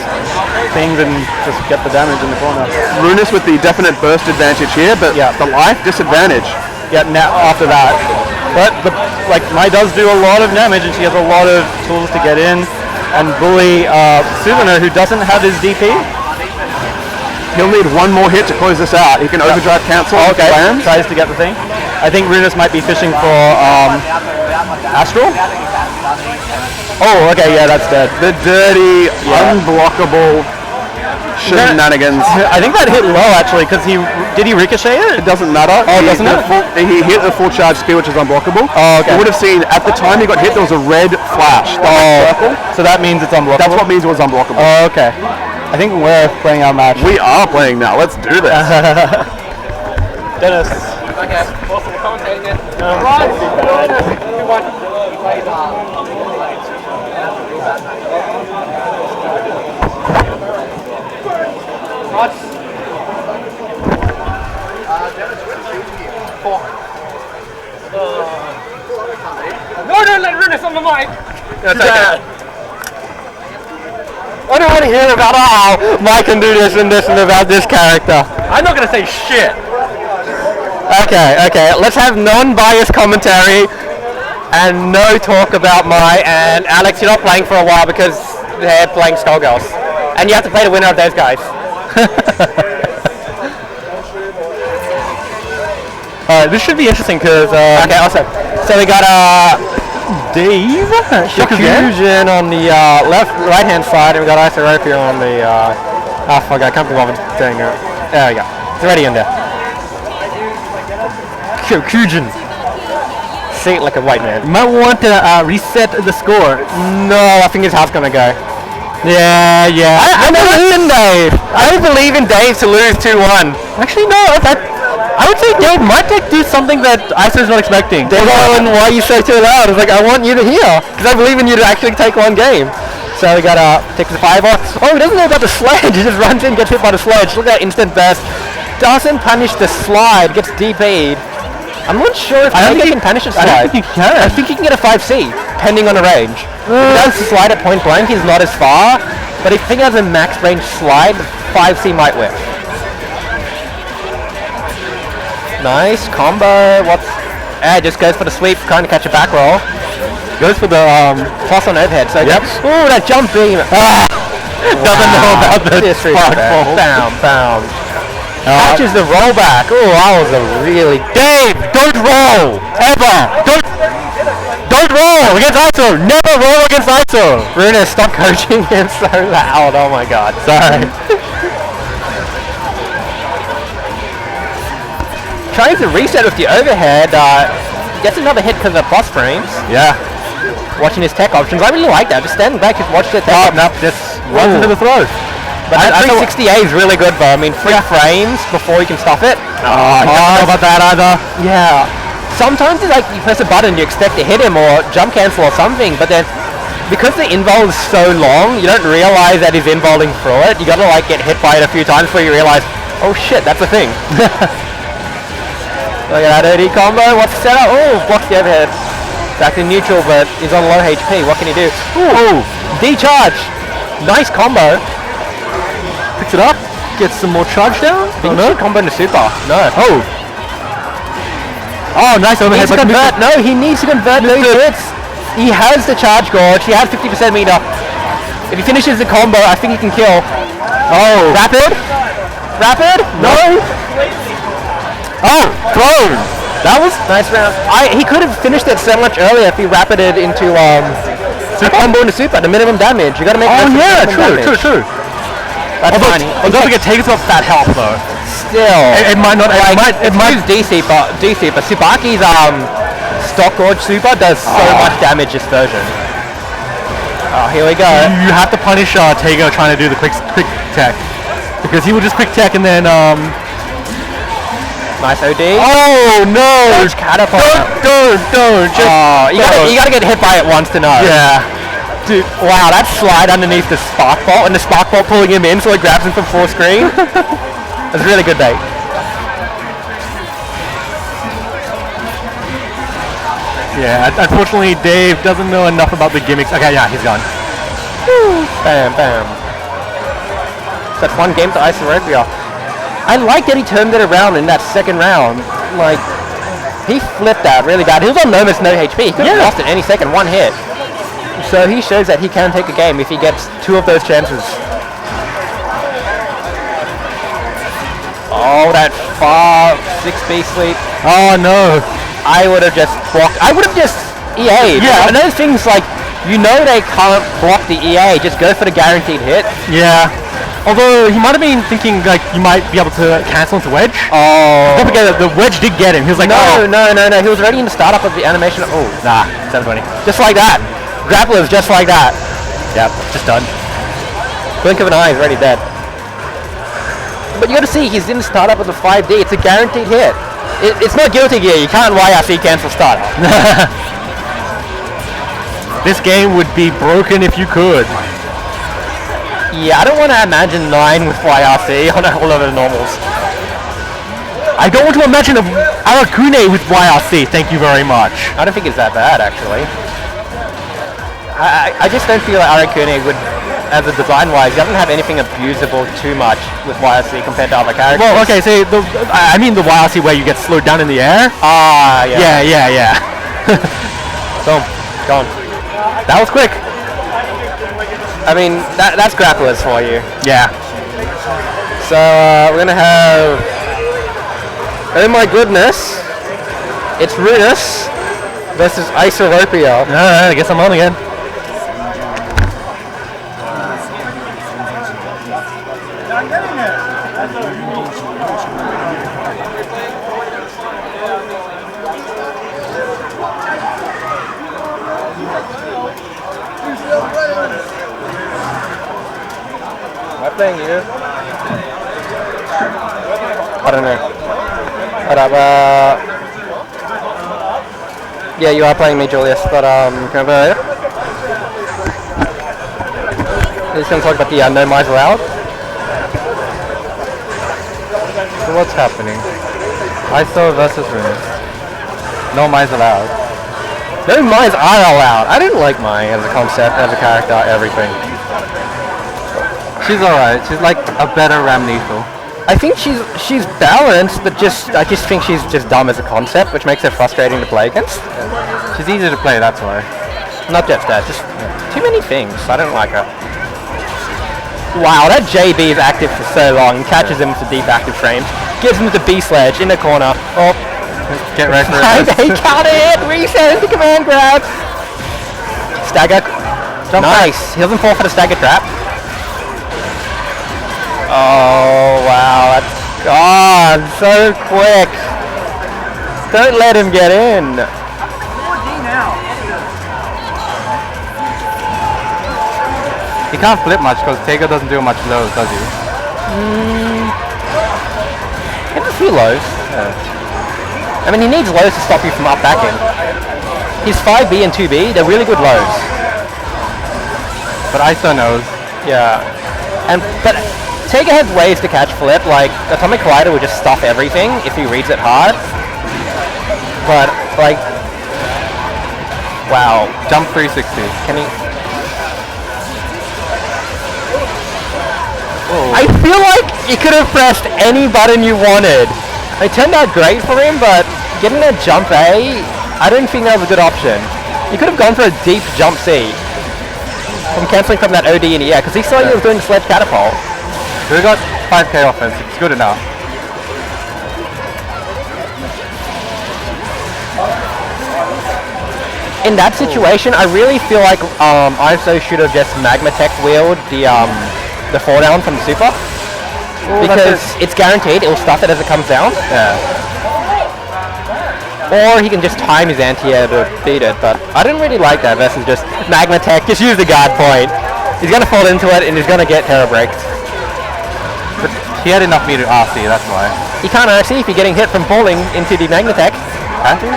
things and just get the damage in the corner. Runus with the definite burst advantage here, but the life disadvantage. Yeah, now after that. But like Mai does do a lot of damage and she has a lot of tools to get in and bully Susanoo, who doesn't have his DP. He'll need one more hit to close this out. He can overdrive cancel. Okay, tries to get the thing. I think Runus might be fishing for Astral. Oh, okay, yeah, that's dead. The dirty, unblockable shenanigans. I think that hit low actually, because did he ricochet it? It doesn't matter. Oh, doesn't it? He hit the full charge speed, which is unblockable. Oh, okay. You would have seen at the time he got hit, there was a red flash. So that means it's unblockable. That's what means it was unblockable. Oh, okay. I think we're playing our match. We are playing now. Let's do this. Dennis. Okay, awesome. We're commentating it. Right. Who won? He played No! on the mic. That's okay. I don't want to hear about Mike can do this and about this character. I'm not gonna say shit. Okay. Let's have non-biased commentary and no talk about my and Alex. You're not playing for a while because they're playing Skullgirls, and you have to play the winner of those guys. This should be interesting because Okay, awesome. So we got Dave Fusion on the right-hand side, and we got Isoropia on the. Fuck, I can't be bothered doing it. There we go. It's already in there. Fusion. See it like a white man. You might want to reset the score. No, I think his heart's gonna go. Yeah. I believe in Dave. I believe in Dave to lose 2-1. Actually, no. I would say Dave might do something that Iso's not expecting. Dave, why are you so too loud? It's like, I want you to hear, because I believe in you to actually take one game. So we got takes the 5 off. Oh, he doesn't know about the sledge. He just runs in, gets hit by the sledge. Look at that instant burst. Doesn't punish the slide. Gets DP'd. I'm not sure if Tekken can punish a slide. I don't think he can. I think he can get a 5C, depending on the range. If he does slide at point blank, he's not as far. But if he has a max range slide, 5C might whip. Nice combo. Just goes for the sweep, trying to catch a back roll. Goes for the toss on overhead. So Yep. Ooh, that jump beam. Doesn't know about the sparkball. Bam. Catches the rollback. Oh, that was a really... Dave, don't roll ever. Don't roll against Iso. Never roll against Iso. Runa, stop coaching him so loud. Oh my god. Sorry. Trying to reset with the overhead. Gets another hit because of boss frames. Yeah. Watching his tech options. I really like that. Just stand back and watch the tech options. Just runs into the throw. But that 360A is really good though. I mean, 3 frames before you can stop it. I don't know about that either. Yeah. Sometimes it's like you press a button, you expect to hit him or jump cancel or something, but then because the invul is so long, you don't realize that he's involving through it. You gotta like get hit by it a few times before you realize, oh shit, that's a thing. Look at that OD combo. What's the setup? Oh, blocks the overhead. Back in neutral, but he's on low HP. What can he do? Ooh, decharge. Nice combo. Picks it up. Gets some more charge down. No combo into super. No. Oh, nice overhead. He needs to convert. No, he needs to convert those hits. He has the charge gauge. He has 50% meter. If he finishes the combo, I think he can kill. Oh, rapid. No. Oh, thrown. That was nice round. He could have finished it so much earlier if he rapided into combo into super. The minimum damage. You got to make. Oh yeah, true. That's fine. Don't forget, takes off that health though. Still, it might not. It might use DC, but Tsubaki's stock gauge super does so much damage this version. Oh, here we go. You have to punish Tego trying to do the quick tech, because he will just quick tech and then nice OD. Oh no! Catapult. Don't. You gotta get hit by it once to know. Yeah. Dude, wow, that slide underneath the spark bolt and the spark bolt pulling him in so it grabs him from full screen. That's really good bait. Yeah, unfortunately Dave doesn't know enough about the gimmicks. Okay, yeah, he's gone. Bam. So that's one game to Isoropia. I like that he turned it around in that second round. Like, he flipped that really bad. He was on almost no HP. He could have lost it any second, one hit. So he shows that he can take a game if he gets 2 of those chances. Oh, that far 6B sweep. Oh no. I would have just blocked. I would have just EA'd. Yeah. And those things like, you know they can't block the EA, just go for the guaranteed hit. Yeah. Although he might have been thinking like you might be able to cancel into wedge. Oh. Don't forget that the wedge did get him. He was like, no. He was already in the startup of the animation. Oh, nah, 720. Just like that. Grapplers just like that. Yep, just done. Blink of an eye, he's already dead. But you gotta see, he's in the startup of the 5D. It's a guaranteed hit. It's not Guilty Gear. You can't YRC cancel startup. This game would be broken if you could. Yeah, I don't want to imagine 9 with YRC on all of the normals. I don't want to imagine Arakune with YRC. Thank you very much. I don't think it's that bad, actually. I just don't feel like Arakuni would, as a design-wise, he doesn't have anything abusable too much with YRC compared to other characters. Well, okay, so I mean the YRC where you get slowed down in the air. Ah, yeah. Yeah. Boom. Gone. That was quick. I mean, that's grapplers for you. Yeah. So, we're gonna have... Oh my goodness. It's Runus versus Isoropia. Alright, I guess I'm on again. Am I playing you? I don't know. Hold up, yeah, you are playing me, Julius, but can I play later? He's going to talk about the no mice allowed. So what's happening? ISO versus Runus. No mice allowed. No mice are allowed. I didn't like Mai as a concept, as a character, everything. She's alright. She's like a better Ramneethel. I think she's balanced, but I just think she's just dumb as a concept, which makes her frustrating to play against. She's easy to play, that's why. Not just that, just too many things. I don't like her. Wow, that JB is active for so long. Catches him with the deep active frame. Gives him the B sledge in the corner. Oh, Get ready for he counted it. Reset into command grab. Stagger. Jump nice. He doesn't fall for the stagger trap. Oh wow, that's gone so quick. Don't let him get in. He can't flip much because Tega doesn't do much lows, does he? He has a few lows. I mean, he needs lows to stop you from up backing. His 5B and 2B, they're really good lows. But ISO knows. Yeah. But Tega has ways to catch flip, like Atomic Collider would just stuff everything if he reads it hard. But, like... Wow. Jump 360. Can he... Oh. I feel like you could have pressed any button you wanted. It turned out great for him, but getting that jump A, I don't think that was a good option. You could have gone for a deep jump C. From cancelling from that OD in the air, because he saw you was doing sledge catapult. We got 5k offense, it's good enough. In that situation, I really feel like ISO should have just Magma Tech wheeled the fall down from the super. Because it's guaranteed, it'll stuff it as it comes down. Yeah. Or he can just time his anti-air to beat it, but I didn't really like that versus just Magma Tech, just use the guard point. He's going to fall into it and he's going to get Terra Breaked. But he had enough meter RC, that's why. He can't RC if you're getting hit from falling into the Magma Tech. Can't he?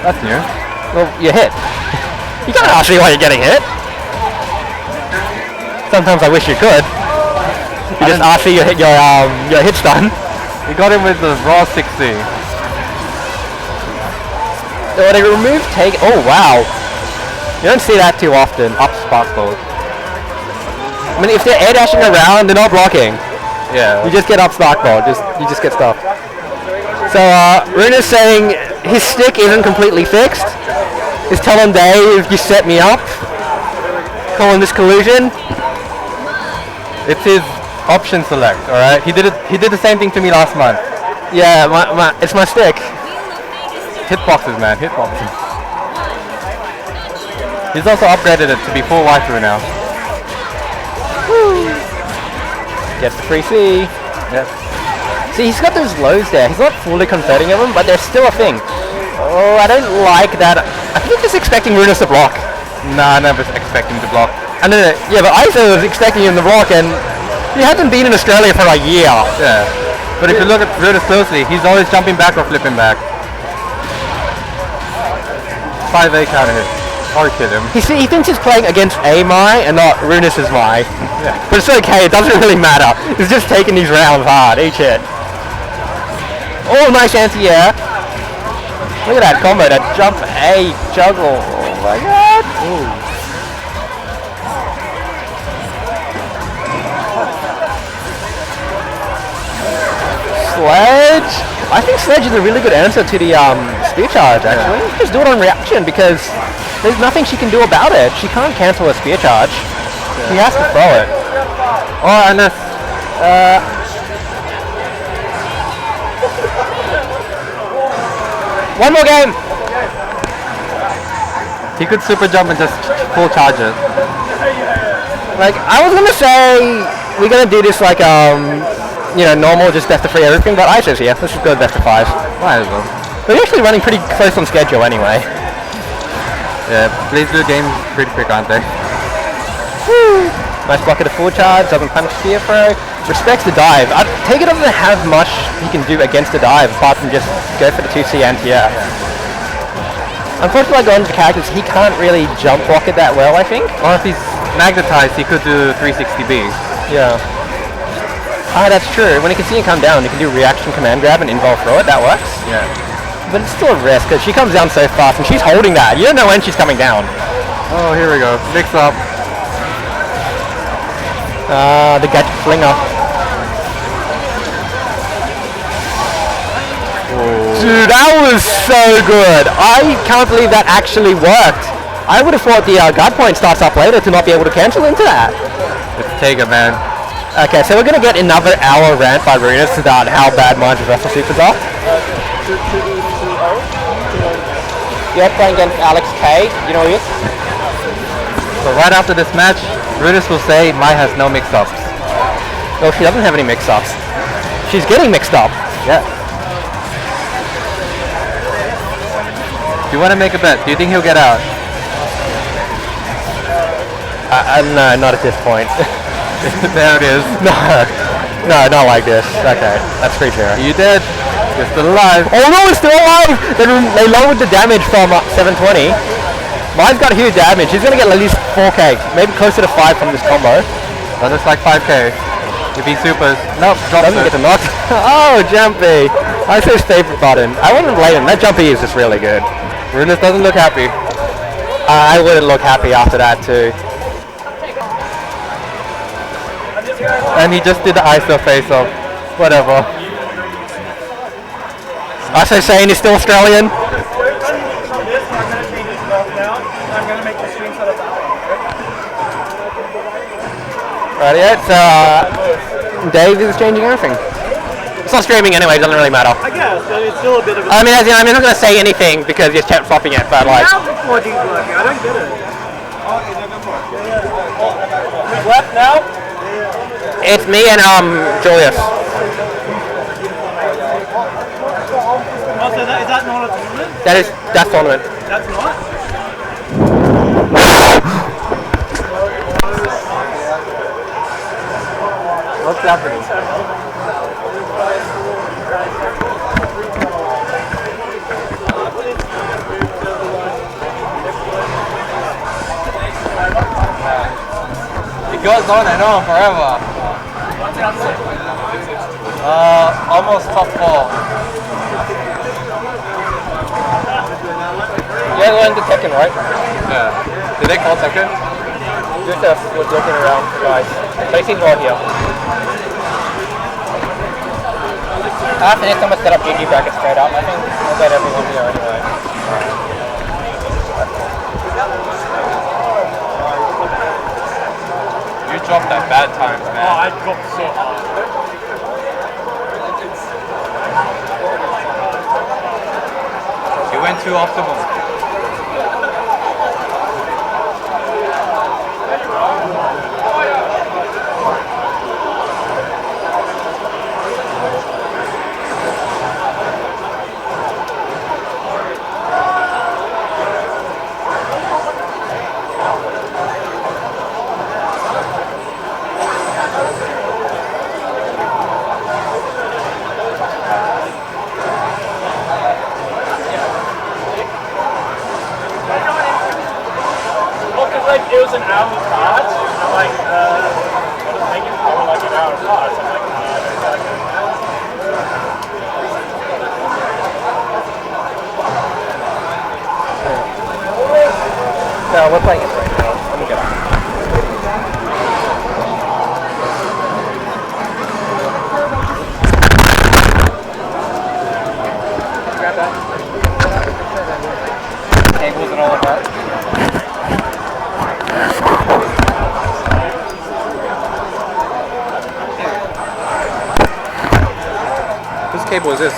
That's new. Well, you're hit. You can't RC while you're getting hit. Sometimes I wish you could. You just RC your hit stun. We got him with the raw 6C. So they remove take. Oh wow! You don't see that too often. Up sparkle. I mean, if they're air dashing around, they're not blocking. Yeah. You just get up sparkball. You just get stuff. So Runa's saying his stick isn't completely fixed. He's telling Dave, you set me up. Calling this collusion. It's his option select, alright? He did the same thing to me last month. Yeah, it's my stick. Hitboxes, man, hitboxes. He's also upgraded it to be full waifu now. Woo. Gets the free C. Yep. See, he's got those lows there. He's not fully converting of them, but they're still a thing. Oh, I don't like that. I think he's just expecting Runus to block. Nah, I never expect him to block. And then, yeah, but ISO was expecting him to block, and he hasn't been in Australia for a year. Yeah. But if you look at Runus closely, he's always jumping back or flipping back. 5A counter hit. Or kill him. He thinks he's playing against a Mai and not Runus' Mai. Yeah. But it's okay, it doesn't really matter. He's just taking these rounds hard, each hit. Oh, nice anti-air. Look at that combo, that jump A juggle. Oh my god. Ooh. Sledge? I think Sledge is a really good answer to the spear charge, actually. Just do it on reaction because there's nothing she can do about it. She can't cancel a spear charge. He has to throw it. Or unless... One more game! he could super jump and just full charge it. Like, I was gonna say we're gonna do this like you know, normal, just best of 3 everything, but I says yeah, let's just go best of 5. Might as well. We're actually running pretty close on schedule anyway. Yeah, BlazBlue games pretty quick, aren't they? Woo. Nice block at a full charge, doesn't punish spear throw. Respects the dive. Tekken doesn't have much he can do against the dive apart from just go for the 2C anti-air. Unfortunately, going to the characters, he can't really jump block it that well, I think. Or if he's magnetized, he could do 360B. Yeah. Ah, that's true. When you can see it come down, you can do reaction command grab and invol throw it. That works. Yeah. But it's still a risk because she comes down so fast and she's holding that. You don't know when she's coming down. Oh, here we go. Mix up. The gadget flinger. Dude, that was so good. I can't believe that actually worked. I would have thought the guard point starts up later to not be able to cancel into that. It's Tekken, man. Okay, so we're going to get another hour rant by Runas about how bad Mind's reversal supers are. You're playing against Alex K. You know who he is? So right after this match, Runas will say Mai has no mix-ups. No, she doesn't have any mix-ups. She's getting mixed up. Yeah. Do you want to make a bet? Do you think he'll get out? No, not at this point. There it is. No, not like this. Okay, that's pretty fair. You dead. You're still alive. Oh no, it's still alive! They lowered the damage from 720. Mine's got huge damage. He's gonna get at least 4k, maybe closer to 5 from this combo. That looks like 5k. If he supers. Nope, drops Doesn't it. get the knock. Oh, Jumpy! That's his favorite button. I wouldn't blame him. That Jumpy is just really good. Runas doesn't look happy. I wouldn't look happy after that too. And he just did the ISO face off. Whatever. ISO saying he's still Australian. Right, yeah, it's Dave is changing everything. It's not streaming anyway, it doesn't really matter. I guess, but it's still a bit of a... I mean, I'm not going to say anything because you kept flopping it, but like... Now the 4D's working, I don't get it. Who's left now? It's me and Julius. Oh, so is that not a tournament? That's tournament. That's not? What's happening? It goes on and on forever. Almost top 4. Yeah, we're into Tekken, right? Yeah. Did they call Tekken? Joseph was looking around for guys. So he seems right here. After this, I'm going to set up GG brackets straight up. I think I'll bet everyone here anyway. You dropped that bad times, man. Oh, I dropped so hard. You went too optimal. It was an hour of cards, and I'm like, what is making it for like an hour of cards? I'm like, No, we're playing it right now. Let me get on. cable is this?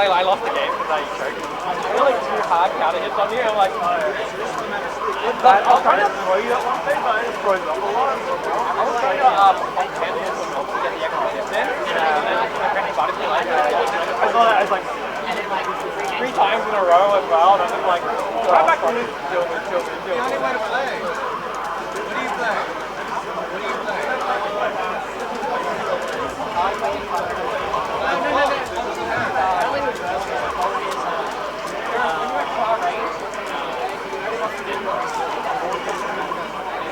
I lost the game because I choked. I feel like 2 hard counter hits on you. I'm like, I was trying to throw you that one thing, but I just froze up a lot. I was trying to pump 10 hits on top to get the extra hits in. And then I pressed button to like, I saw that, I was like, 3 times in a row as well. And I'm just like, come back to this. Chill me. The only way to play. What do you play?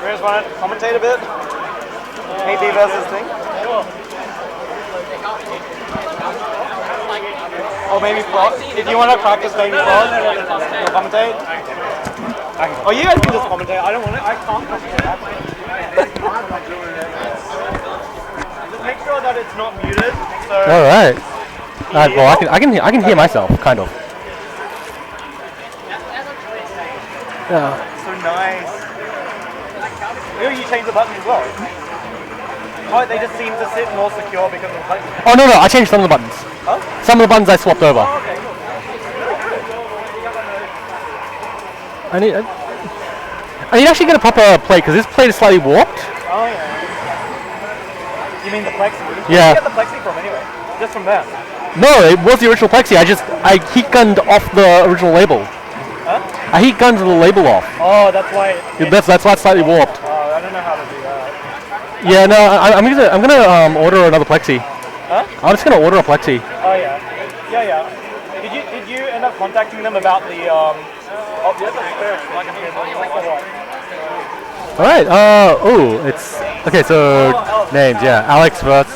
You guys want to commentate a bit? AB versus thing? Or maybe plot? If you want to practice maybe plot, you'll commentate? Oh, you guys can just commentate. I don't want to. I can't commentate. Just make sure that it's not muted. So. All right. Well, I can hear myself, kind of. So nice. Maybe you change the buttons as well. Oh, they just seem to sit more secure because of the button. Oh no, I changed some of the buttons. Huh? Some of the buttons I swapped over. Oh, okay, cool. Really good. I need actually get a proper plate because this plate is slightly warped. Oh yeah. You mean the plexi? Yeah. Where did you get the plexi from anyway? Just from there? No, it was the original plexi. I heat gunned off the original label. Huh? I heat gunned the label off. Oh, that's why. That's why it's slightly warped. Oh, I don't know how to do that. Yeah, no, I'm gonna order another plexi. Huh? I'm just gonna order a plexi. Oh yeah. Yeah. Did you end up contacting them about the Oh, yeah, that's fair. Like a All right. It's okay. So names, yeah. Alex first.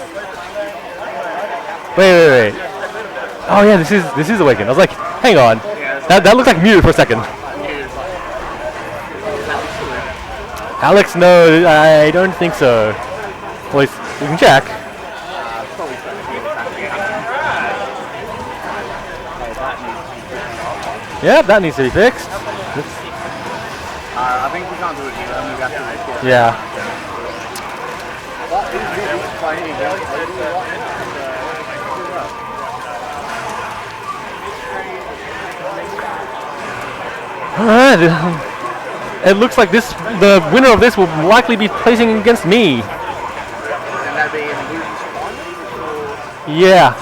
Wait. Oh yeah, this is Awakened. I was like, hang on. That looked like muted for a second. Alex, no, I don't think so. Well, we can check. Yeah, that needs to be fixed. I think we can't do it here. I mean, we have to make it. Yeah. Alright. It looks like the winner of this will likely be placing against me. And that be in losing spawn? Yeah.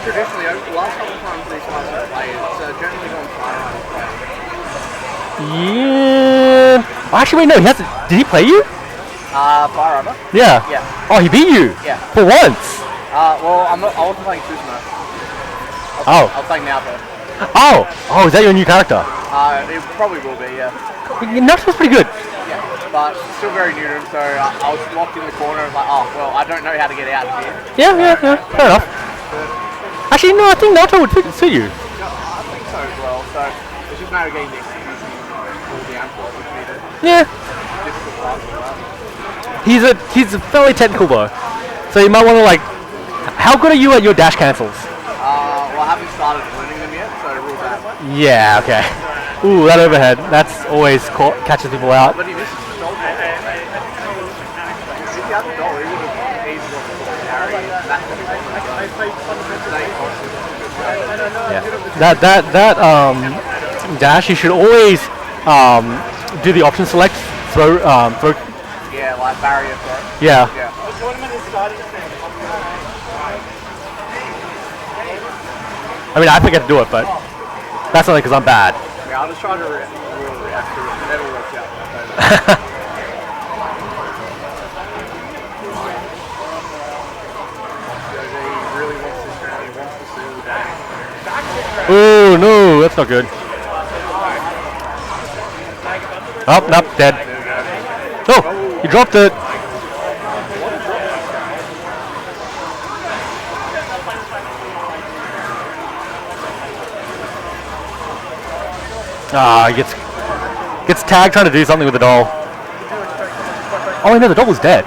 Traditionally, over the last couple of times these guys have played, it's generally gone fire on play. Yeah. Actually, wait, no. Did he play you? Fire armor? Yeah. Yeah. Oh, he beat you. Yeah. For once. Well, I wasn't playing Susanna. Oh. I was playing Naoto. Oh, is that your new character? It probably will be, yeah. Naruto's pretty good. Yeah, but still very new to him, so I was locked in the corner and like, oh, well, I don't know how to get out of here. Yeah, fair enough. Actually, no, I think Naruto would suit you. I think so. as well, so it's just a matter of getting the execution all down for it if needed. Yeah. Difficult part as well. He's fairly technical though, so you might want to like. How good are you at your dash cancels? Well, I haven't started learning them yet, so real bad. Yeah. Okay. Ooh, that overhead. That's always catches people out. But he misses the shoulder. If he had the goal, he would have easily got the ball carry. That could be one of Yeah. That dash. You should always do the option select. Throw. Yeah, like barrier throw. Yeah. Yeah. I mean, I forget to do it, but that's only because I'm bad. Yeah, I'll just try to react to it. It never works out. He really wants this round. He wants to seal the game. Oh no, that's not good. Oh, nope, dead. Oh, he dropped it. Ah, he gets tagged trying to do something with the doll. Oh no, the doll was dead.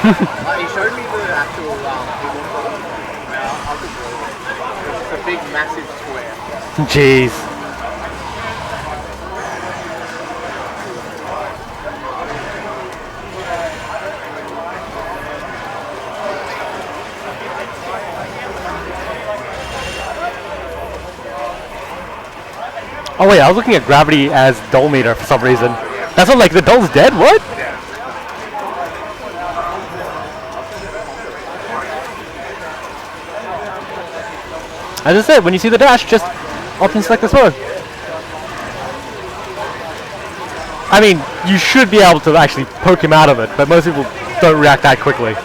He showed me the actual I could believe it. It's a big, massive square. Jeez. Oh wait, I was looking at gravity as doll meter for some reason. That's not like the doll's dead. What? As I said, when you see the dash, just option select this mode. I mean, you should be able to actually poke him out of it, but most people don't react that quickly.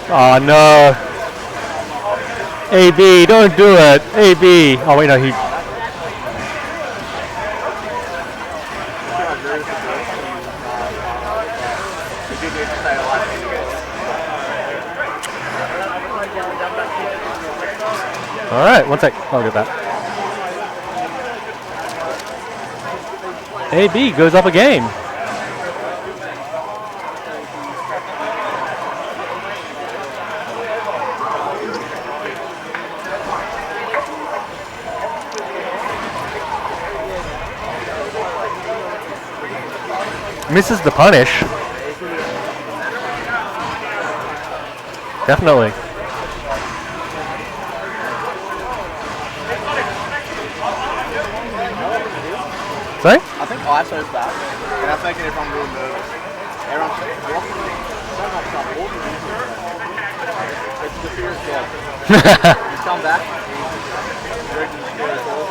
Oh no. AB, don't do it. AB. Oh wait, no, he. Alright, one sec. I'll get that. AB goes up a game. Misses the punish. Definitely. Sorry? I think ISO's back, and that's making everyone real nervous. Everyone's walking so much stuff, walking into it. It's the fear of God. He's come back, he's drinking scared of all.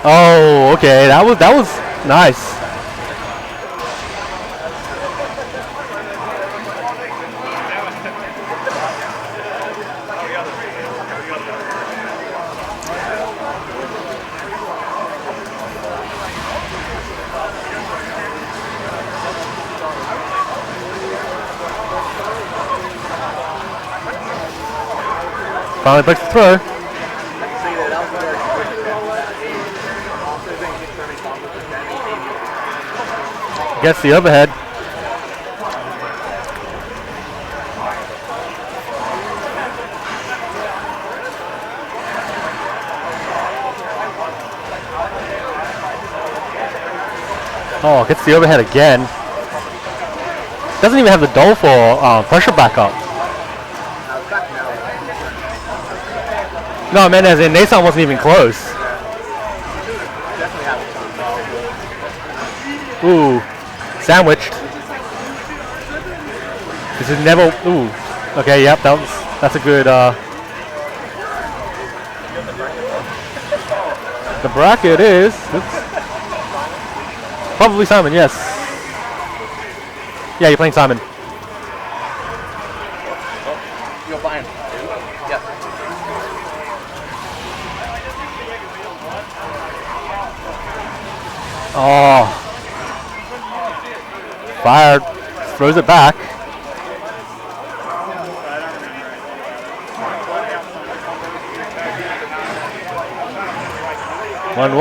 Oh, okay. That was nice. Finally breaks the throw. Gets the overhead. Oh, gets the overhead again. Doesn't even have the doll for pressure backup. No, man, as in Nason wasn't even close. Ooh, sandwiched. This is never. Ooh, okay, yep, that's a good. The bracket is. Oops. Probably Simon, yes. Yeah, you're playing Simon. You're playing? Yep. Oh. Fire throws it back. One.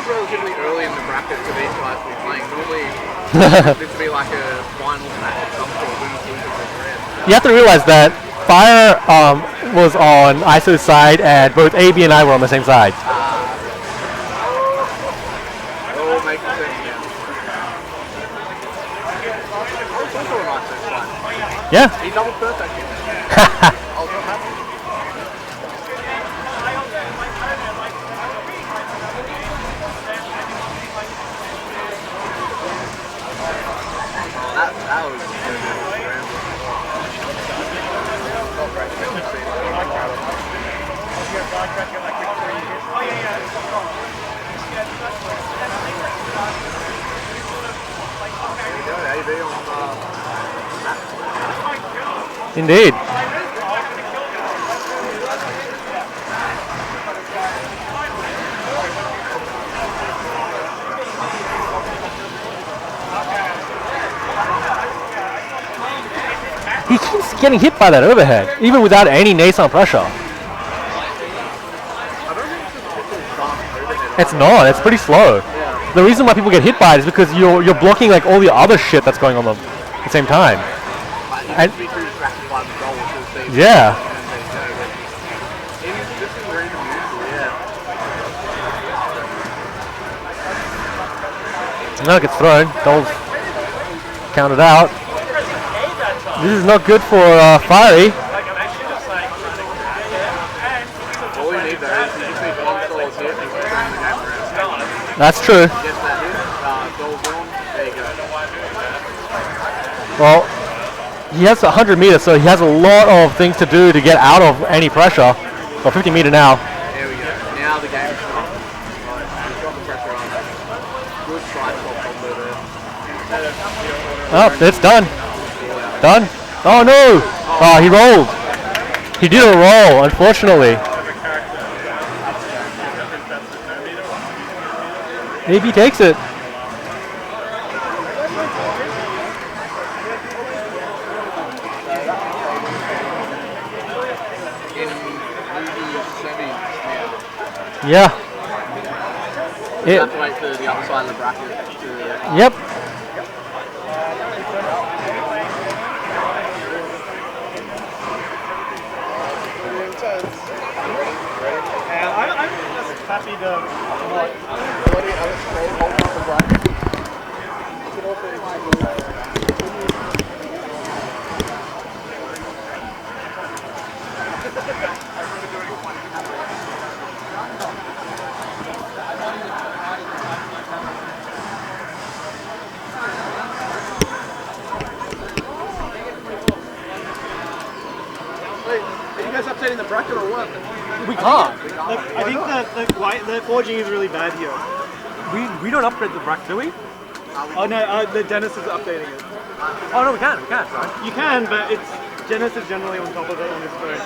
Relatively early in the bracket for these guys to be playing. Normally, this would be like a final match of some sort, winners, losers, or red. You have to realize that Fire was on ISO's side, and both AB and I were on the same side. It all makes sense now. It's also a nice first one. Yeah. He doubled first, actually. I was not happy. That was a good round. Not great. There you go, AB on Indeed. He keeps getting hit by that overhead, even without any Nason pressure. It's not. It's pretty slow. Yeah. The reason why people get hit by it is because you're blocking like all the other shit that's going on at the same time. And yeah. Now it gets thrown. Goals counted out. This is not good for Fiery. All you need though is you just need one solo hit and you can the game around. That's true. Gets that hit, goal on, there you go. Well, he has 100 meters, so he has a lot of things to do to get out of any pressure. Or 50 meter now. There we go. Now the game is on. He's got the pressure on. Good side swap combo there. Oh, it's done. Done? Oh no! Oh, he rolled. He did a roll, unfortunately. Maybe he takes it. In the semis now. Yeah. You have to wait for the other side of the bracket to... Yep. I'm just happy to Are you guys updating the bracket or what? We can't. I think the forging is really bad here. We don't upgrade the bracket, do we? Oh no, the Dennis is updating it. Oh no, we can, right? You can, but it's Dennis is generally on top of it on his phone.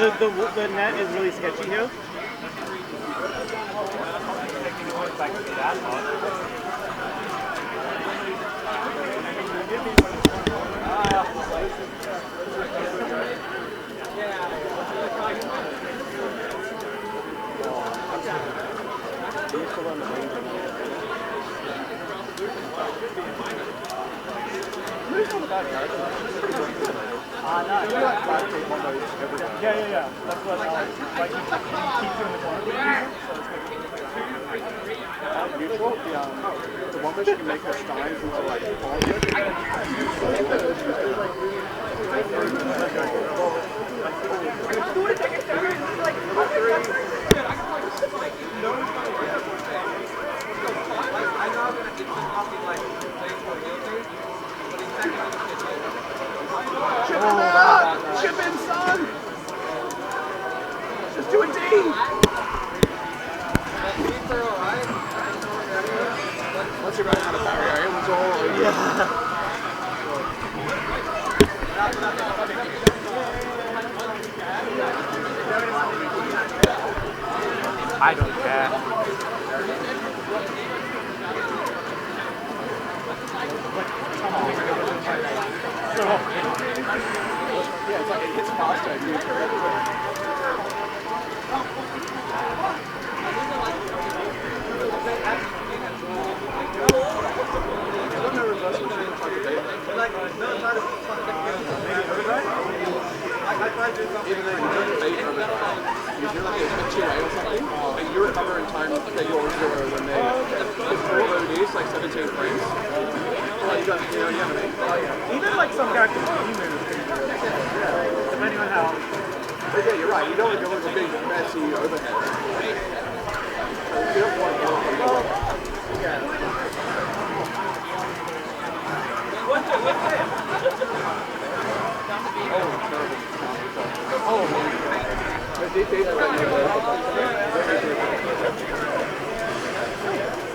Because the net is really sketchy here. Yeah. That's what like he keeps it in the corner. Neutral, the one that you can make the steins into like chip in, son! Just do a D! Once you run out of barrier, it was all over. I don't care. Yeah, it's like it hits faster and you even though you don't debate overdrive, you do like a 2A or something, and you recover in time that you're 0 when they it's 4 ODs, like 17 frames. Well, you got, you know what I mean? Oh, yeah. Even like some characters you move depending on how. But yeah, you're right, you don't want to go with a big, messy overhead. So you don't want to go with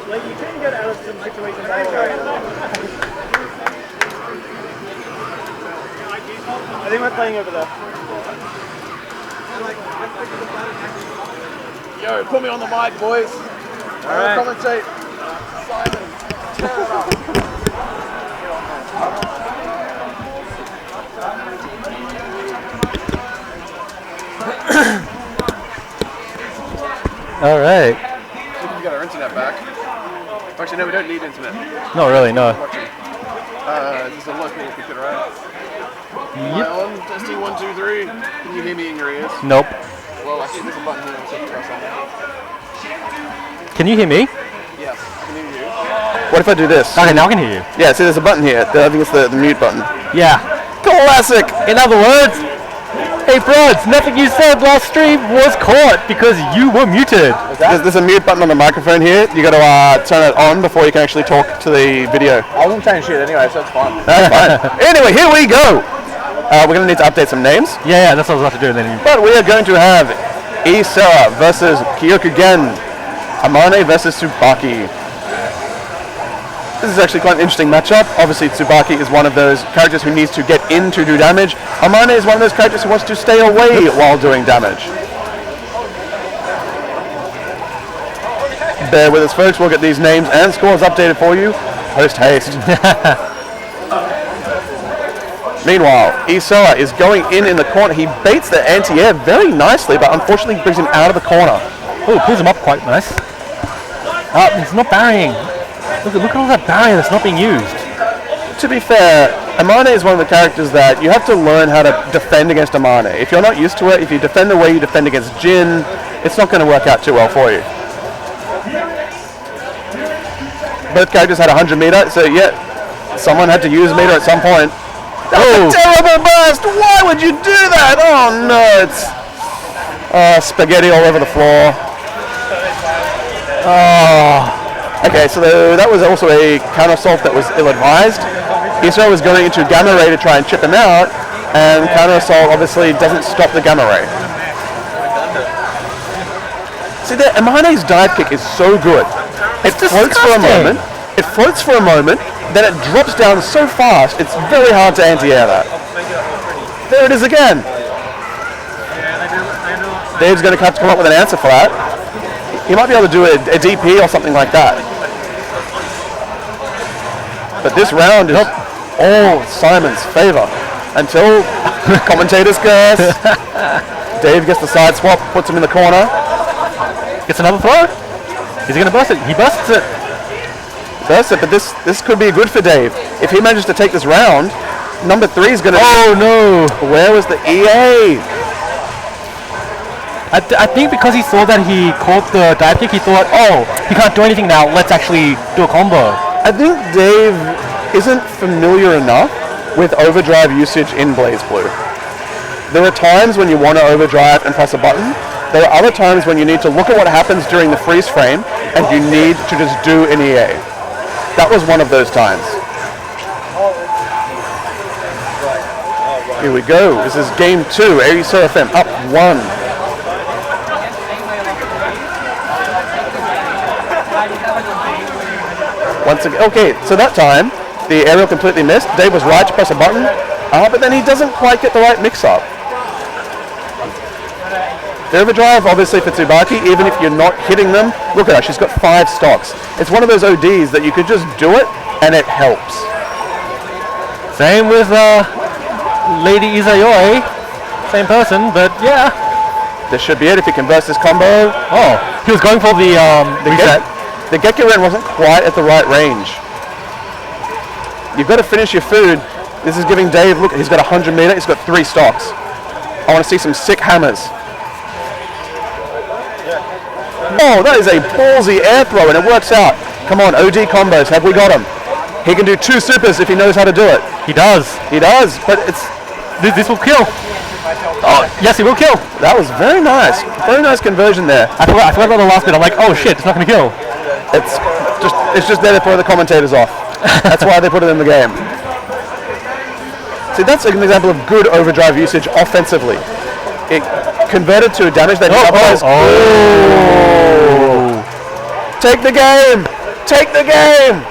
Like you can get out of some situations. I think we're playing over there. Yo, put me on the mic, boys. Alright. Commentate. Simon, tear it up. All right. We got our internet back. Actually, no, we don't need internet. Not really, no. This is a local computer, right? Am I on? Testing 1, 2, 3. Can you hear me in your ears? Nope. Well, I think there's a button here. So press on it. Can you hear me? Yes, I can hear you. What if I do this? Okay, now I can hear you. Yeah, see, there's a button here. I think it's the mute button. Yeah. Classic! In other words, hey broads, nothing you said last stream was caught because you were muted. There's a mute button on the microphone here. You got to turn it on before you can actually talk to the video. I wasn't saying shit anyway, so it's fine. That's fine. Anyway, here we go. We're going to need to update some names. Yeah, that's what I was about to do. And then But we are going to have Isara versus Kyokugen. Amane versus Tsubaki. This is actually quite an interesting matchup. Obviously, Tsubaki is one of those characters who needs to get in to do damage. Amane is one of those characters who wants to stay away while doing damage. Bear with us, folks. We'll get these names and scores updated for you. Post haste. Meanwhile, Isara is going in the corner. He baits the anti-air very nicely, but unfortunately brings him out of the corner. oh, pulls him up quite nice. It's not parrying. Look at all that barrier that's not being used. To be fair, Amane is one of the characters that you have to learn how to defend against Amane. If you're not used to it, if you defend the way you defend against Jin, it's not going to work out too well for you. Both characters had 100 meter, so yeah, someone had to use meter at some point. That was a terrible burst! Why would you do that? Oh no, it's spaghetti all over the floor. Oh. Okay, so that was also a counter-assault that was ill-advised. Isara was going into Gamma Ray to try and chip him out, and counter-assault obviously doesn't stop the Gamma Ray. See, Amane's dive kick is so good. It floats for a moment, then it drops down so fast, it's very hard to anti-air that. There it is again. Dave's going to have to come up with an answer for that. He might be able to do a DP or something like that. But this round is all Simon's favor. Until commentators curse. Dave gets the side swap, puts him in the corner. Gets another throw. Is he going to burst it? He bursts it. Bursts it, but this could be good for Dave. If he manages to take this round, number 3 is going to... Oh no! Where was the EA? I think because he saw that he caught the dive kick, he thought, oh, he can't do anything now, let's actually do a combo. I think Dave isn't familiar enough with overdrive usage in BlazBlue. There are times when you want to overdrive and press a button. There are other times when you need to look at what happens during the freeze frame and you need to just do an EA. That was one of those times. Here we go. This is game 2. Seraphim up 1. Once again, okay, so that time, the aerial completely missed. Dave was right to press a button, but then he doesn't quite get the right mix-up. The overdrive, obviously for Tsubaki, even if you're not hitting them, look at her, she's got 5 stocks. It's one of those ODs that you could just do it and it helps. Same with Lady Izayoi. Same person, but yeah. This should be it if he can burst this combo. Oh, he was going for the reset. The Gekiren wasn't quite at the right range. You've got to finish your food. This is giving Dave, look, he's got 100 meter, he's got 3 stocks. I want to see some sick hammers. Oh, that is a ballsy air throw and it works out. Come on, OD combos, have we got him? He can do 2 supers if he knows how to do it. He does. He does, but it's... This will kill. Oh, yes, he will kill. That was very nice. Very nice conversion there. I forgot about the last bit. I'm like, oh shit, it's not going to kill. It's just there to throw the commentators off. That's why they put it in the game. See, that's an example of good overdrive usage offensively. It converted to damage that otherwise... Oh. Take the game! Take the game!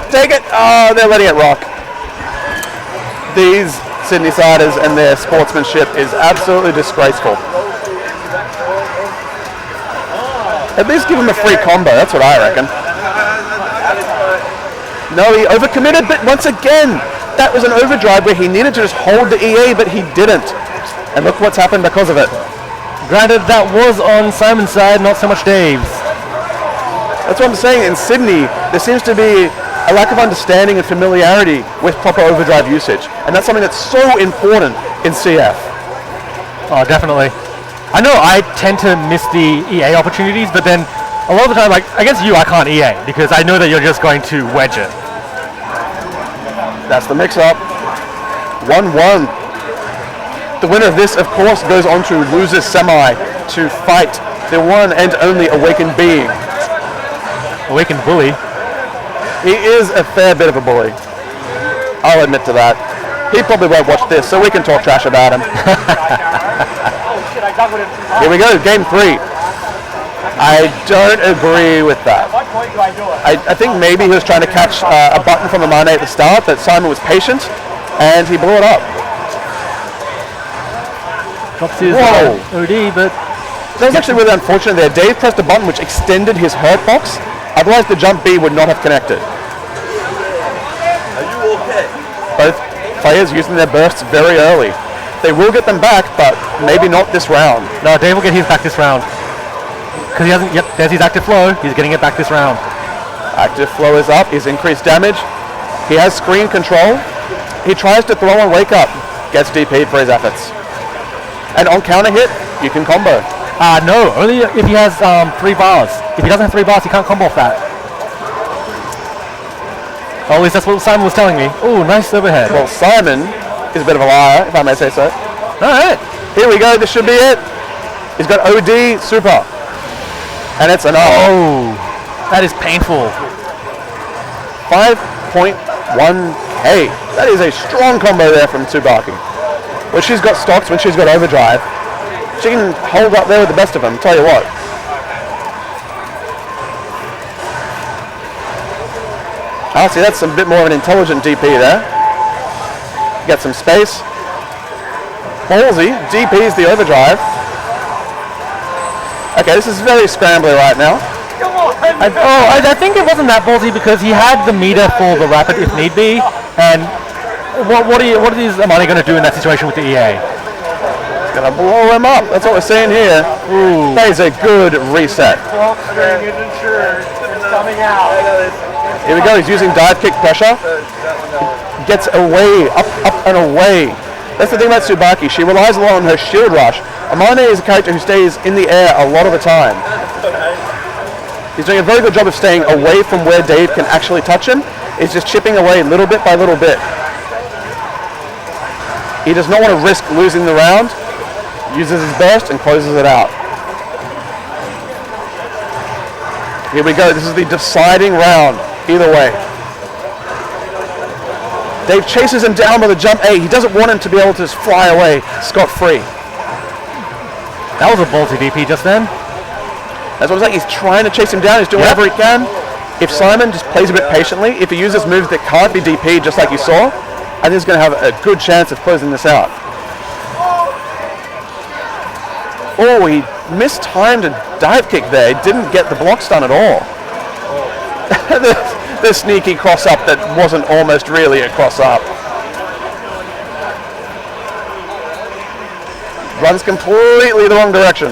Take it! Oh, they're letting it rock. These Sydney Siders and their sportsmanship is absolutely disgraceful. At least give him a free combo, that's what I reckon. No, he overcommitted, but once again, that was an overdrive where he needed to just hold the EA, but he didn't. And look what's happened because of it. Granted, that was on Simon's side, not so much Dave's. That's what I'm saying. In Sydney, there seems to be a lack of understanding and familiarity with proper overdrive usage. And that's something that's so important in CF. Oh, definitely. I know I tend to miss the EA opportunities, but then a lot of the time, like, against you, I can't EA because I know that you're just going to wedge it. That's the mix-up. 1-1. The winner of this, of course, goes on to losers semi to fight the one and only awakened being. Awakened bully. He is a fair bit of a bully. I'll admit to that. He probably won't watch this, so we can talk trash about him. Here we go, game 3. I don't agree with that. I think maybe he was trying to catch a button from Amane at the start, but Simon was patient, and he blew it up. Drops his OD, but... That was actually really unfortunate there. Dave pressed a button which extended his hurt box, otherwise the jump B would not have connected. Are you okay? Both players using their bursts very early. They will get them back, but maybe not this round. No, Dave will get his back this round. Because he hasn't, yep, there's his active flow. He's getting it back this round. Active flow is up, he's increased damage. He has screen control. He tries to throw and wake up. Gets DP'd for his efforts. And on counter hit, you can combo. No, only if he has 3 bars. If he doesn't have 3 bars, he can't combo off that. Or at least that's what Simon was telling me. Ooh, nice overhead. Well, Simon is a bit of a liar, if I may say so. Alright. Here we go, this should be it. He's got OD super. And it's enough. Oh, that is painful. 5.1k. That is a strong combo there from Tsubaki. When she's got stocks, when she's got overdrive, she can hold up there with the best of them, tell you what. See, that's a bit more of an intelligent DP there. Get some space. Ballsy, DP's the overdrive. Okay, this is very scrambly right now. I think it wasn't that ballsy because he had the meter for the rapid if need be, and what is Amani going to do in that situation with the EA? It's going to blow him up, that's what we're seeing here. Ooh. That is a good reset. Here we go, he's using dive kick pressure. Gets away, up and away. That's the thing about Tsubaki, she relies a lot on her shield rush. Amane is a character who stays in the air a lot of the time. He's doing a very good job of staying away from where Dave can actually touch him. He's just chipping away little bit by little bit. He does not want to risk losing the round. Uses his burst and closes it out. Here we go, this is the deciding round, either way. Dave chases him down with a jump A. He doesn't want him to be able to just fly away scot-free. That was a ballsy DP just then. That's what I'm saying, he's trying to chase him down, he's doing whatever he can. If Simon just plays a bit patiently, if he uses moves that can't be DP'd just like you saw, I think he's going to have a good chance of closing this out. Oh, he mistimed a dive kick there. He didn't get the block stun at all. the sneaky cross up that wasn't almost really a cross up. Runs completely the wrong direction.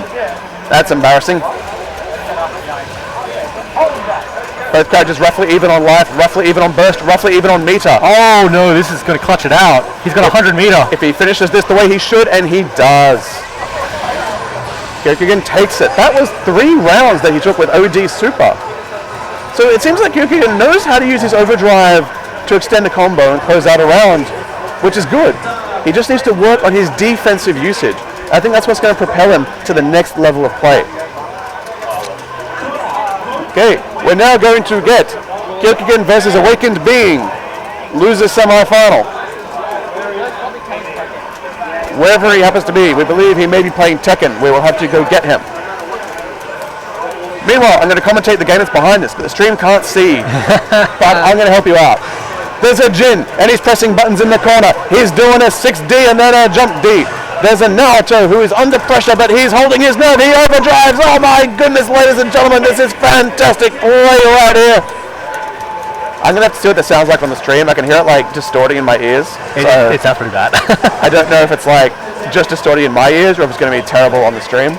That's embarrassing. Both characters roughly even on life, roughly even on burst, roughly even on meter. Oh no, this is going to clutch it out. He's got 100 meter. If he finishes this the way he should, and he does. Kyokugen takes it. That was 3 rounds that he took with OD Super. So it seems like Kyokugen knows how to use his overdrive to extend a combo and close out a round, which is good. He just needs to work on his defensive usage. I think that's what's going to propel him to the next level of play. Okay, we're now going to get Kyokugen versus Awakened Being. Losers semi-final. Wherever he happens to be, we believe he may be playing Tekken. We will have to go get him. Meanwhile, I'm going to commentate the game that's behind us, but the stream can't see. But I'm going to help you out. There's a Jin, and he's pressing buttons in the corner. He's doing a 6D and then a jump D. There's a Naruto who is under pressure, but he's holding his nerve. He overdrives. Oh my goodness, ladies and gentlemen, this is fantastic play right here. I'm going to have to see what that sounds like on the stream. I can hear it like distorting in my ears. It sounds pretty bad. I don't know if it's like just distorting in my ears or if it's going to be terrible on the stream.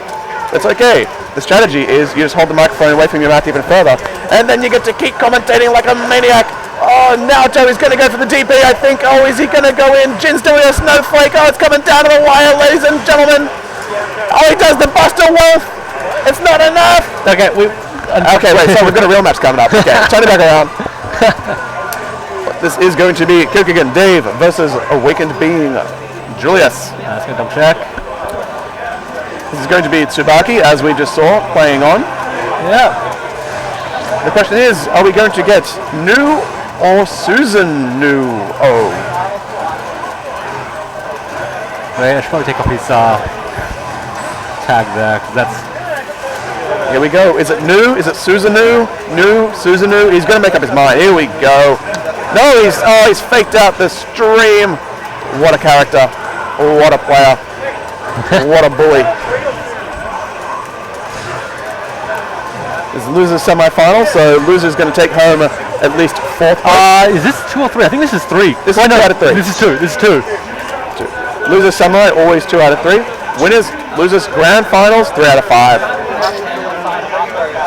It's okay. The strategy is you just hold the microphone away from your mouth even further, and then you get to keep commentating like a maniac. Oh, Naruto is going to go for the DP, I think. Oh, is he going to go in? Jin's doing a snowflake. Oh, it's coming down to the wire, ladies and gentlemen. Oh, he does the Buster Wolf. It's not enough. Okay, okay, wait, so we've got a real match coming up. Okay, turn it back around. This is going to be Kyokugen Dave versus Awakened Being Julius. Let's go double check. This is going to be Tsubaki, as we just saw, playing on. Yeah. The question is, are we going to get New or Susan New? Oh. Wait, I should probably take off his tag there, because that's... Here we go. Is it New? Is it Susanu? New? Susanu? He's going to make up his mind. Here we go. No, he's faked out the stream. What a character. What a player. What a bully. It's losers semi-final, so loser's going to take home at least 4th. Is this 2 or 3? I think this is 3. This is 2 out of 3. This is 2. This is 2. Losers semi, always 2 out of 3. Winners, losers grand finals, 3 out of 5.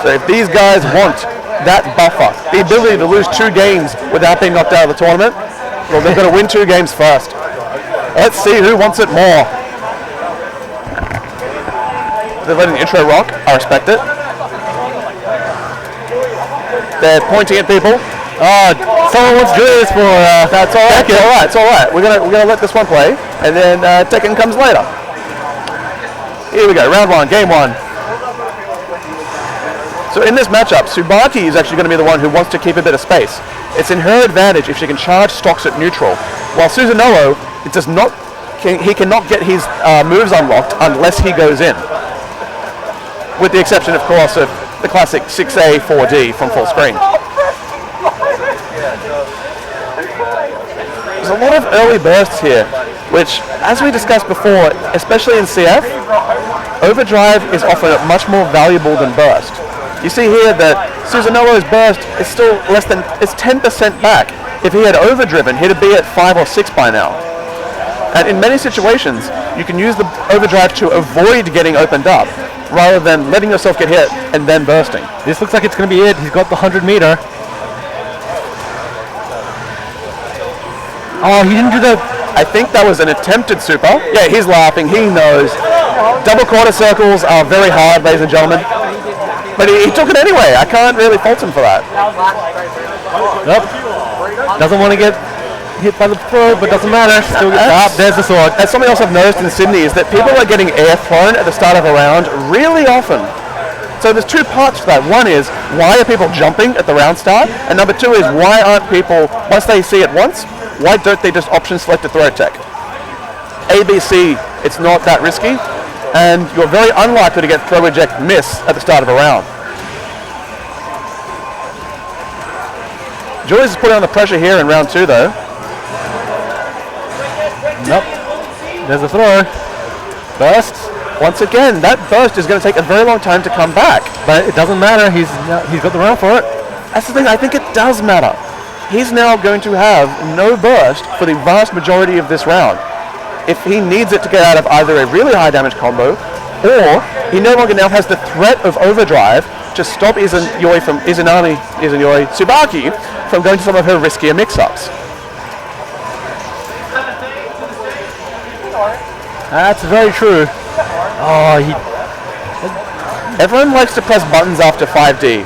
So if these guys want that buffer, the ability to lose 2 games without being knocked out of the tournament, well, they've got to win 2 games first. Let's see who wants it more. They're letting the intro rock. I respect it. They're pointing at people. Oh, someone wants to do this for that's all right. It's all right. It's all right. We're gonna let this one play, and then Tekken comes later. Here we go. Round 1, game 1. So in this matchup, Tsubaki is actually going to be the one who wants to keep a bit of space. It's in her advantage if she can charge stocks at neutral, while Susanoo, it does not. He cannot get his moves unlocked unless he goes in. With the exception, of course, of the classic 6A 4D from full screen. There's a lot of early bursts here, which, as we discussed before, especially in CF, overdrive is often much more valuable than burst. You see here that Susanoo's burst is still less than, it's 10% back. If he had overdriven, he'd be at 5 or 6 by now. And in many situations, you can use the overdrive to avoid getting opened up, rather than letting yourself get hit and then bursting. This looks like it's going to be it. He's got the 100 meter. Oh, he didn't do the... I think that was an attempted super. Yeah, he's laughing. He knows. Double quarter circles are very hard, ladies and gentlemen. But he took it anyway. I can't really fault him for that. Nope. Doesn't want to get hit by the throw, but doesn't matter. Still gets there's the sword. And something else I've noticed in Sydney is that people are getting air thrown at the start of a round really often. So there's 2 parts to that. One is, why are people jumping at the round start? And number 2 is, why aren't people, once they see it once, why don't they just option select a throw tech? ABC, it's not that risky, and you're very unlikely to get throw eject miss at the start of a round. Julius is putting on the pressure here in round 2 though. Nope. There's a throw. Burst. once again, that burst is going to take a very long time to come back. But it doesn't matter. He's got the round for it. That's the thing. I think it does matter. He's now going to have no burst for the vast majority of this round. If he needs it to get out of either a really high damage combo, or he no longer now has the threat of overdrive to stop Tsubaki from going to some of her riskier mix-ups. That's very true. Oh, Everyone likes to press buttons after 5D.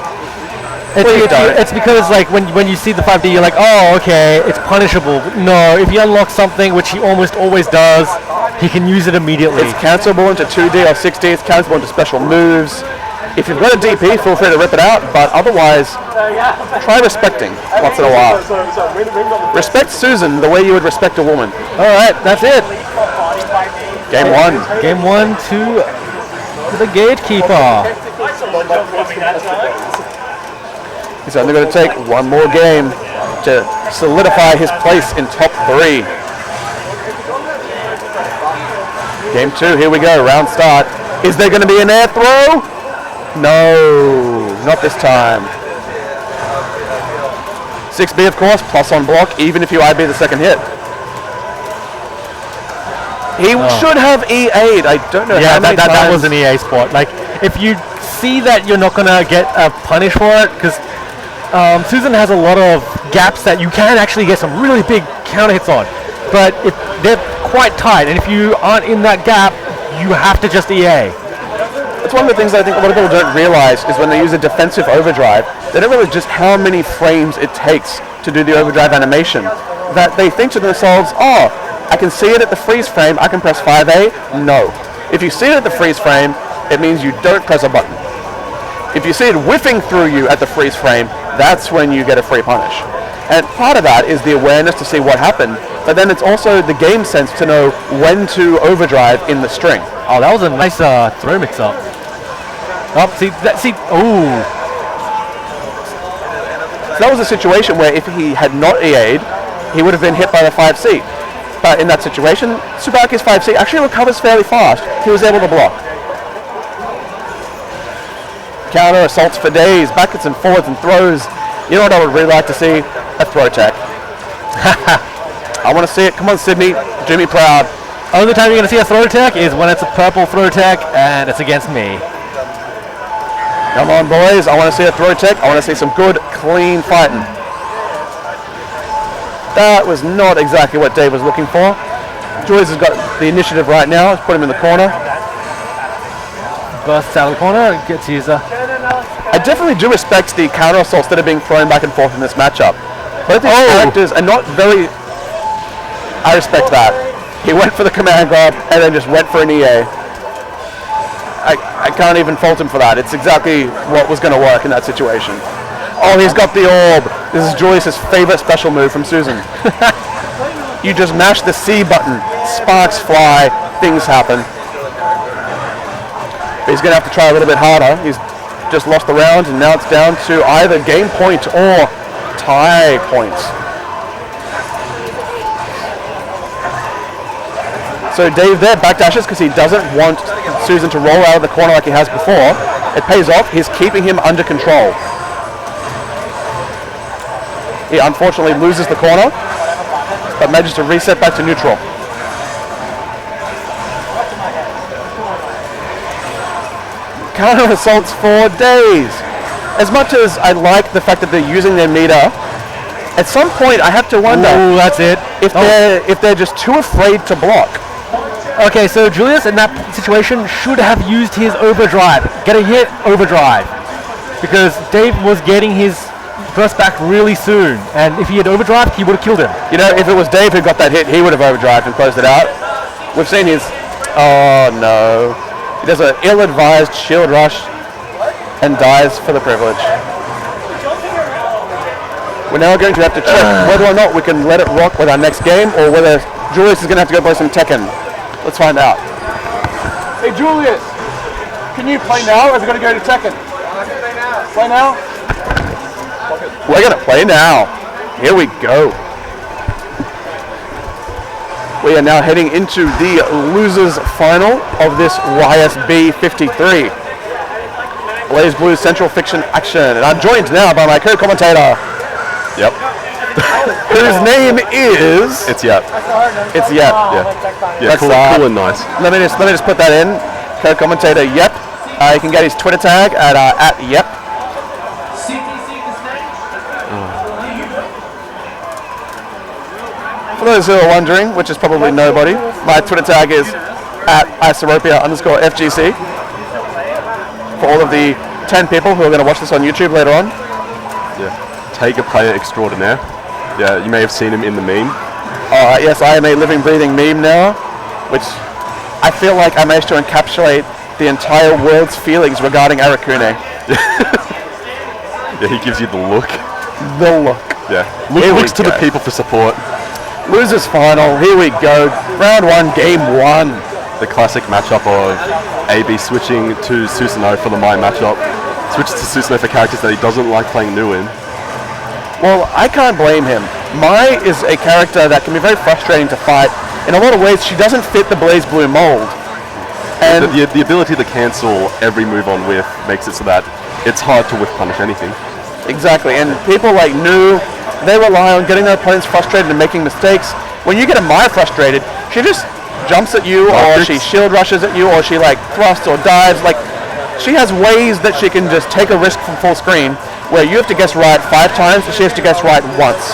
It's because like when you see the 5D, you're like, oh, okay, it's punishable. No, if he unlocks something, which he almost always does, he can use it immediately. It's cancelable into 2D or 6D. It's cancelable into special moves. If you've got a DP, feel free to rip it out, but otherwise, try respecting once in a while. Respect Susan the way you would respect a woman. All right, that's it. Game 1. Game 1 to the gatekeeper. He's only going to take one more game to solidify his place in top 3. Game 2, here we go, round start. Is there going to be an air throw? No, not this time. 6B, of course, plus on block, even if you IB the second hit. He should have EA'd. I don't know how many times. That was an EA spot. Like, if you see that you're not going to get a punish for it, because Susan has a lot of gaps that you can actually get some really big counter hits on. But they're quite tight, and if you aren't in that gap, you have to just EA. It's one of the things that I think a lot of people don't realize is when they use a defensive overdrive, they don't realize just how many frames it takes to do the overdrive animation. That they think to themselves, oh, I can see it at the freeze frame, I can press 5A. No. If you see it at the freeze frame, it means you don't press a button. If you see it whiffing through you at the freeze frame, that's when you get a free punish. And part of that is the awareness to see what happened, but then it's also the game sense to know when to overdrive in the string. Oh, that was a nice throw mix-up. Oh, see, ooh. So that was a situation where if he had not EA'd, he would have been hit by the 5C. But in that situation, Tsubaki's 5C actually recovers fairly fast. He was able to block. Counter assaults for days, backwards and forwards and throws. You know what I would really like to see? A throw tech. I want to see it. Come on, Sydney. Do me proud. Only time you're going to see a throw tech is when it's a purple throw tech and it's against me. Come on, boys. I want to see a throw tech. I want to see some good, clean fighting. That was not exactly what Dave was looking for. Julius has got the initiative right now. Let's put him in the corner. Bursts out of the corner, gets user. I definitely do respect the counter assaults that are being thrown back and forth in this matchup. Both these characters are not very... I respect that. He went for the command grab and then just went for an EA. I can't even fault him for that. It's exactly what was going to work in that situation. Oh, he's got the orb. This is Julius's favorite special move from Susan. You just mash the C button. Sparks fly. Things happen. But he's going to have to try a little bit harder. He's just lost the round, and now it's down to either game point or tie points. So Dave there backdashes because he doesn't want Susan to roll out of the corner like he has before. It pays off. He's keeping him under control. He unfortunately loses the corner, but manages to reset back to neutral. Counter assaults for days. As much as I like the fact that they're using their meter, at some point I have to wonder. Ooh, that's it. If they're just too afraid to block. Okay, so Julius in that situation should have used his overdrive. Get a hit, overdrive. Because Dave was getting his burst back really soon, and if he had overdrive, he would have killed him. You know, if it was Dave who got that hit, he would have overdrived and closed it out. We've seen his... Oh, no. He does an ill-advised shield rush and dies for the privilege. We're now going to have to check whether or not we can let it rock with our next game, or whether Julius is going to have to go play some Tekken. Let's find out. Hey, Julius, can you play now, or are we going to go to Tekken? Play now? We're going to play now. Here we go. We are now heading into the losers final of this YSB 53. BlazBlue Central Fiction Action. And I'm joined now by my co-commentator. Yep. Whose name is... It's Yep. It's Yep. Yeah, cool and nice. Let me just put that in. Co-commentator Yep. You can get his Twitter tag at Yep. For those who are wondering, which is probably nobody, my Twitter tag is at isoropia_FGC. For all of the 10 people who are going to watch this on YouTube later on. Yeah. Tiger player extraordinaire. Yeah, you may have seen him in the meme. Yes, I am a living, breathing meme now, which I feel like I managed to encapsulate the entire world's feelings regarding Arakune. Yeah, he gives you the look. The look. Yeah. Looks to the people for support. Losers final, here we go. Round 1, game 1. The classic matchup of AB switching to Susanoo for the Mai matchup. Switches to Susanoo for characters that he doesn't like playing new in. Well, I can't blame him. Mai is a character that can be very frustrating to fight. In a lot of ways, she doesn't fit the BlazBlue mold. And the ability to cancel every move on whiff makes it so that it's hard to whiff punish anything. Exactly, and people like Nu, they rely on getting their opponents frustrated and making mistakes. When you get a Mai frustrated, she just jumps at you, or she shield rushes at you, or she like thrusts or dives. Like, she has ways that she can just take a risk from full screen, where you have to guess right 5 times, and she has to guess right once.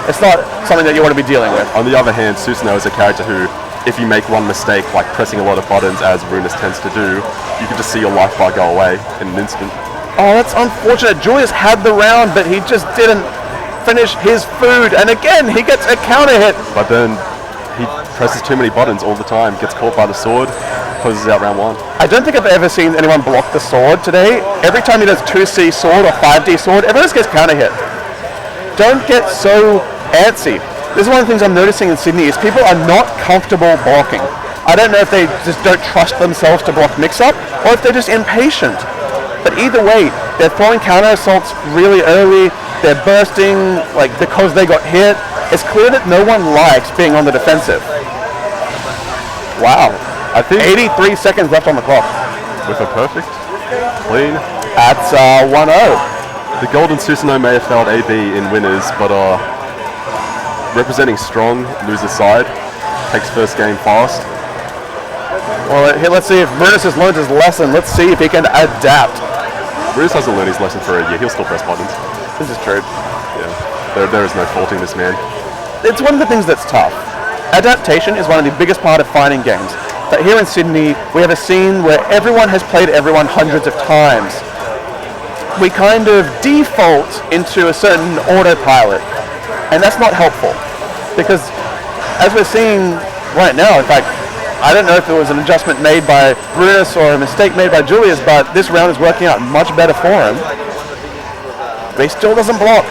It's not something that you want to be dealing with. On the other hand, Susanoo is a character who, if you make one mistake, like pressing a lot of buttons, as Runus tends to do, you can just see your life bar go away in an instant. Oh, that's unfortunate. Julius had the round, but he just didn't finish his food, and again, he gets a counter hit. But then he presses too many buttons all the time, gets caught by the sword, closes out round 1. I don't think I've ever seen anyone block the sword today. Every time he does 2C sword or 5D sword, everyone just gets counter hit. Don't get so antsy. This is one of the things I'm noticing in Sydney is people are not comfortable blocking. I don't know if they just don't trust themselves to block mix-up, or if they're just impatient. But either way, they're throwing counter assaults really early, they're bursting like because they got hit. It's clear that no one likes being on the defensive. Wow. I think 83 seconds left on the clock. with a perfect, clean. That's 1-0. The Golden Susanoo may have failed AB in winners, but representing strong, loser side, takes first game fast. Well, here, let's see if Runus has learned his lesson. Let's see if he can adapt. Runus hasn't learned his lesson for a year. He'll still press buttons. This is true. Yeah, there is no faulting this man. It's one of the things that's tough. Adaptation is one of the biggest part of fighting games. But here in Sydney, we have a scene where everyone has played everyone hundreds of times. We kind of default into a certain autopilot, and that's not helpful. Because as we're seeing right now, in fact, I don't know if it was an adjustment made by Runus or a mistake made by Julius, but this round is working out much better for him. But he still doesn't block.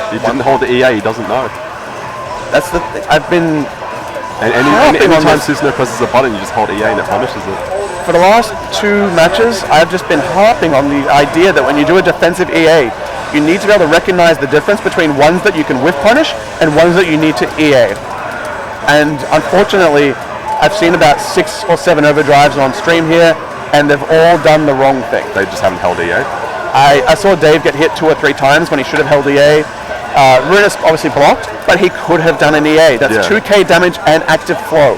He didn't hold the EA, he doesn't know. That's the thing. I've been And anytime Susanoo presses a button, you just hold EA and it punishes it. for the last 2 matches, I've just been harping on the idea that when you do a defensive EA, you need to be able to recognize the difference between ones that you can whiff punish and ones that you need to EA. And unfortunately, I've seen about 6 or 7 overdrives on stream here, and they've all done the wrong thing. They just haven't held EA. I saw Dave get hit 2 or 3 times when he should have held EA. Runus obviously blocked, but he could have done an EA. That's 2k damage and active flow.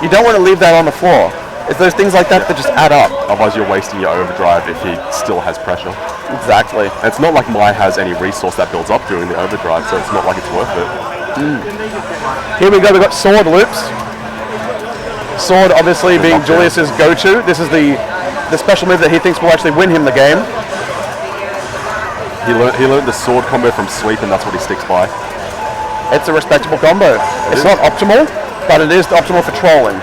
You don't want to leave that on the floor. It's those things like that that just add up. Otherwise you're wasting your overdrive if he still has pressure. Exactly. And it's not like Mai has any resource that builds up during the overdrive, so it's not like it's worth it. Here we go, we've got sword loops. Sword obviously being Julius's go-to. This is the special move that he thinks will actually win him the game. He learned the sword combo from Sweep, and that's what he sticks by. It's a respectable combo. It's not optimal, but it is optimal for trolling.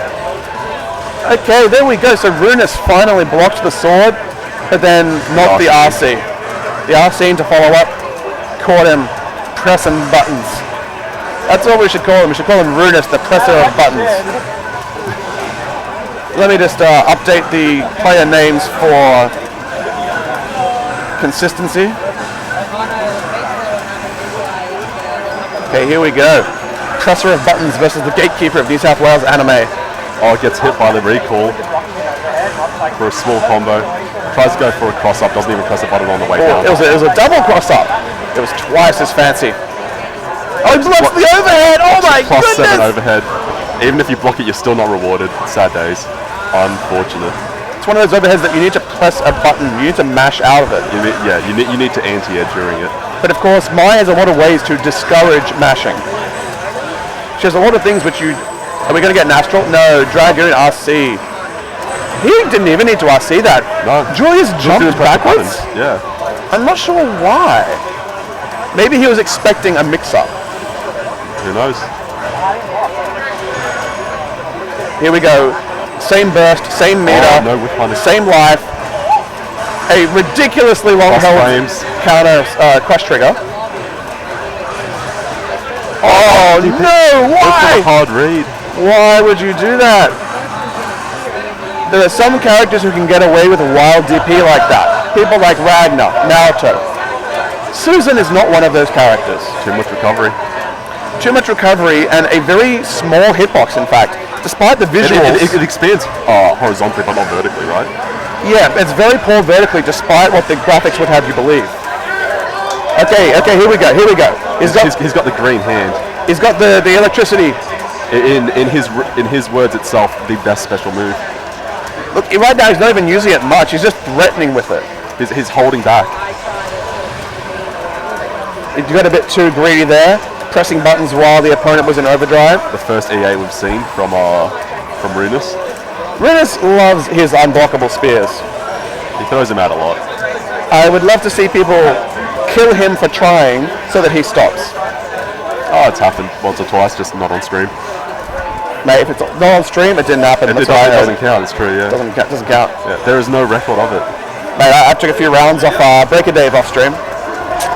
Okay, there we go. So Runus finally blocked the sword, but then not the RC. The RC to follow up caught him pressing buttons. That's what we should call him. We should call him Runus, the presser of buttons. Let me just update the player names for consistency. Okay, here we go. Presser of buttons versus the gatekeeper of New South Wales anime. Oh, gets hit by the recall for a small combo. Tries to go for a cross-up, doesn't even press the button on the way down. It was a double cross-up. It was twice as fancy. Oh, he blocks the overhead! Oh my Plus goodness! 7 overhead. Even if you block it, you're still not rewarded. Sad days. Unfortunate. It's one of those overheads that you need to press a button. You need to mash out of it. You need to anti-air during it. But of course, Maya has a lot of ways to discourage mashing. She has a lot of things which you... Are we going to get an Astral? No, Dragon RC. He didn't even need to RC that. No. Julius jumped backwards? Yeah. I'm not sure why. Maybe he was expecting a mix-up. Who knows? Here we go. Same burst, same meter, No whip punish. same life. A ridiculously long-held frames. counter crush trigger. Oh no! That's Why? a hard read. Why would you do that? There are some characters who can get away with a wild DP like that. People like Ragnar, Naruto. Susan is not one of those characters. Too much recovery. Too much recovery and a very small hitbox, in fact. Despite the visuals. It expands horizontally, but not vertically, right? Yeah, it's very poor vertically, despite what the graphics would have you believe. Okay, here we go. He's got the green hand. He's got the electricity. In his words itself, the best special move. Look, right now he's not even using it much. He's just threatening with it. He's holding back. He got a bit too greedy there, pressing buttons while the opponent was in overdrive. The first EA we've seen from Runus. Renus loves his unblockable spears. He throws him out a lot. I would love to see people kill him for trying so that he stops. Oh, it's happened once or twice, just not on stream. Mate, if it's not on stream, it didn't happen. It doesn't count, it's true, yeah. Doesn't count. Yeah, there is no record of it. Mate, I took a few rounds off Break a Dave off stream.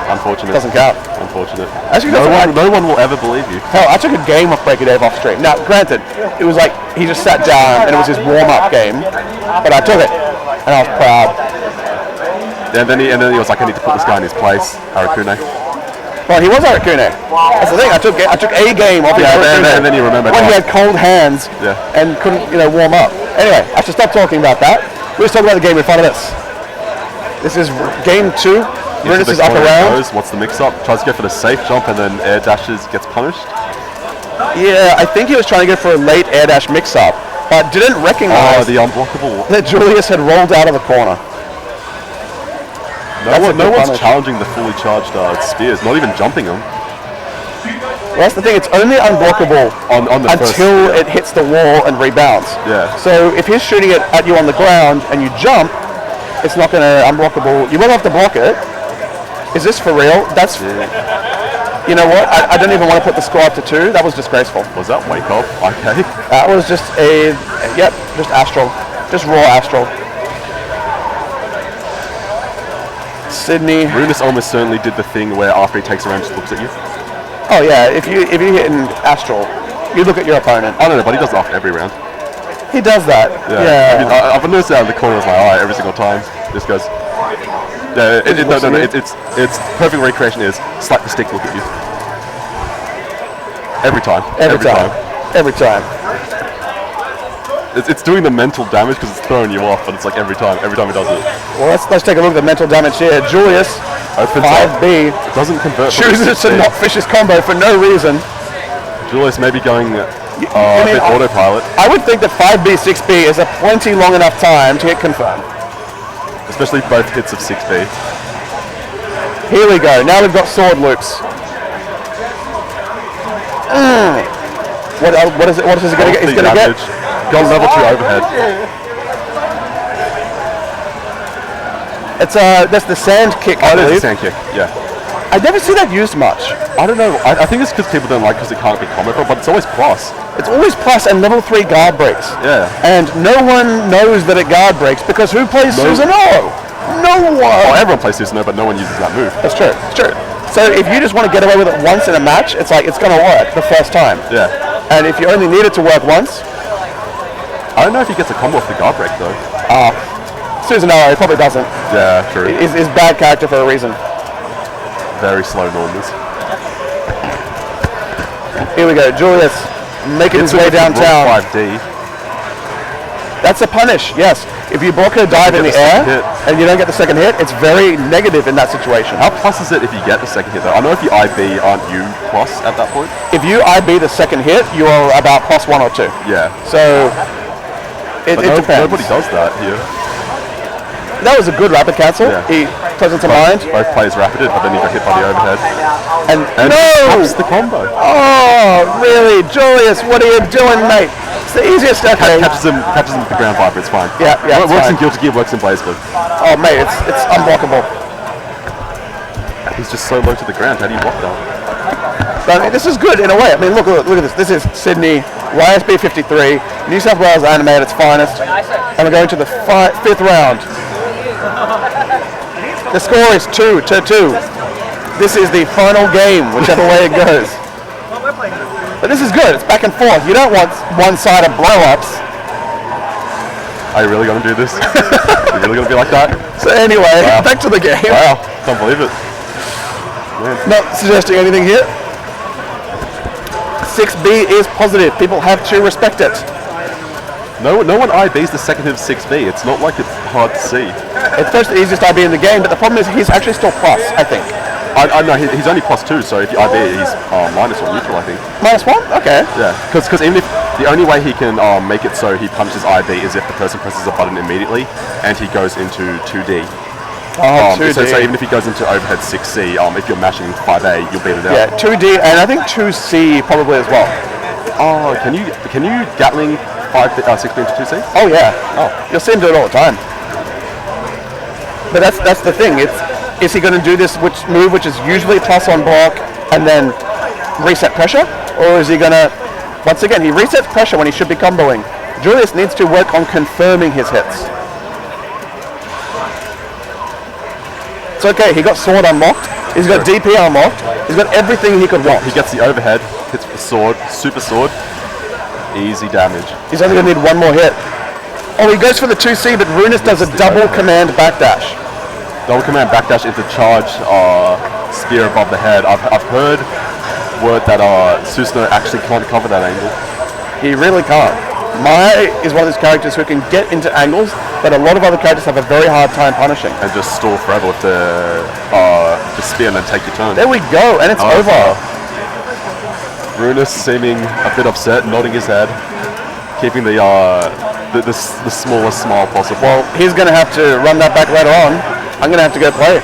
Unfortunate. Doesn't count. Unfortunate. Actually, no one will ever believe you. Hell, I took a game off Break a Dave off stream. Now, granted, it was like he just sat down and it was his warm-up game, but I took it and I was proud. Yeah, and then he was like, I need to put this guy in his place, Harakune. Well, he was Harakune. That's the thing. I took a game off his Harakune. And then you remember when he had cold hands Yeah. and couldn't, warm up. Anyway, I should stop talking about that. Let's talk about the game in front of us. This is game 2. Runus is up around. What's the mix-up? Tries to go for the safe jump and then air dashes, gets punished. Yeah, I think he was trying to go for a late air dash mix-up, but didn't recognize the unblockable. that Julius had rolled out of the corner. No one's challenging the fully charged spears, not even jumping them. Well, that's the thing, it's only unblockable on the until it hits the wall and rebounds. Yeah. So if he's shooting it at you on the ground and you jump, it's not going to unblockable. You will have to block it. Is this for real? That's... You know what? I don't even want to put the score up to 2. That was disgraceful. Was that wake up? Okay. That was just just Astral. Just raw Astral. Sydney. Runus almost certainly did the thing where after he takes a round, just looks at you. Oh yeah, if you hit an Astral, you look at your opponent. I don't know, but he does it after every round. He does that. Yeah. Yeah. I mean, I've noticed that in the corner of my eye every single time. This goes. Yeah, it's perfect recreation is slap the stick, look at you. Every time. Every time. It's doing the mental damage because it's throwing you off, but it's like every time he does it. Well, let's take a look at the mental damage here. Julius, Opens 5B, It doesn't convert. chooses to not fish his combo for no reason. Julius may be going a mean, bit autopilot, I would think that 5B, 6B is a plenty long enough time to hit confirm. especially both hits of 6B. Here we go. Now we've got sword loops. What is it? What is it going to get? He's going to get. Got level 2 overhead. It's that's the sand kick. I Oh, there's believe. a sand kick. Yeah. I never see that used much. I don't know. I think it's because people don't like because it can't be combo, but it's always plus. It's always plus and level 3 guard breaks. Yeah. And no one knows that it guard breaks because who plays Susanoo? No one. Oh, everyone plays Susanoo, but no one uses that move. That's true. It's true. So if you just want to get away with it once in a match, it's like it's going to work the first time. Yeah. And if you only need it to work once, I don't know if he gets a combo off the guard break though. Susanoo probably doesn't. Yeah, true. Is bad character for a reason. Very slow normals. Here we go. Julius making his way downtown. 5D. That's a punish, yes. If you block a dive in the air and you don't get the second hit, it's very negative in that situation. How plus is it if you get the second hit though? I know if you IB, aren't you plus at that point? If you IB the second hit, you're about +1 or 2. Yeah. So it depends. Nobody does that here. That was a good rapid cancel. Yeah. He present to mind. Both players rapided, but then he got hit by the overhead. And no! That's the combo. Oh, really? Julius, what are you doing, mate? It's the easiest stuff. Catches him with the ground viper, it's fine. Yeah, It works in Guilty Gear, works in BlazBlue. Oh, mate, it's unblockable. He's just so low to the ground, how do you block that? I mean, this is good in a way. I mean, look at this. This is Sydney, YSB 53, New South Wales anime at its finest. And we're going to the 5th round. The score is 2-2. This is the final game, whichever way it goes. But this is good. It's back and forth. You don't want one-sided blow-ups. Are you really going to do this? Are you really going to be like that? So anyway, back to the game. Wow, can't believe it. Man. Not suggesting anything here. 6B is positive. People have to respect it. No one IBs the second hit of 6B. It's not like it's hard to see. It's first the easiest IB in the game, but the problem is he's actually still plus, I think. I know he's only +2, so if you IB it, he's minus or neutral, I think. -1? Okay. Yeah, because even if the only way he can make it so he punishes IB is if the person presses a button immediately and he goes into 2D. 2D. So even if he goes into overhead 6C, if you're mashing 5A, you'll beat it out. Yeah, 2D, and I think 2C probably as well. Oh, can you Gatling 6B into 2C? Oh yeah. Oh, you'll see him do it all the time. But that's the thing. Is he going to do this move, which is usually plus on block, and then reset pressure, or is he going to? Once again, he resets pressure when he should be comboing. Julius needs to work on confirming his hits. It's okay, he got sword unlocked, he's got DP unlocked, he's got everything he could want. He gets the overhead, hits the sword, super sword, easy damage. He's only going to need one more hit. Oh, he goes for the 2C, but Runus does a double command backdash. Double command backdash into charge spear above the head. I've heard word that Susanoo actually can't cover that angle. He really can't. Mai is one of those characters who can get into angles, but a lot of other characters have a very hard time punishing. And just stall forever with the spear and then take your turn. There we go, and it's over. Runus seeming a bit upset, nodding his head, keeping the smallest smile possible. Well, he's going to have to run that back later on. I'm going to have to go play.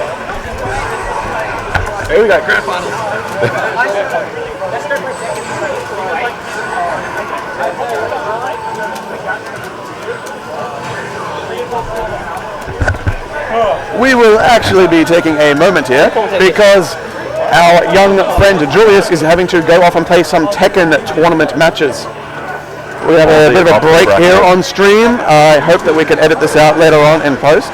Here we go, grand finals. We will actually be taking a moment here because our young friend Julius is having to go off and play some Tekken tournament matches. We have a bit of a break here on stream. I hope that we can edit this out later on in post.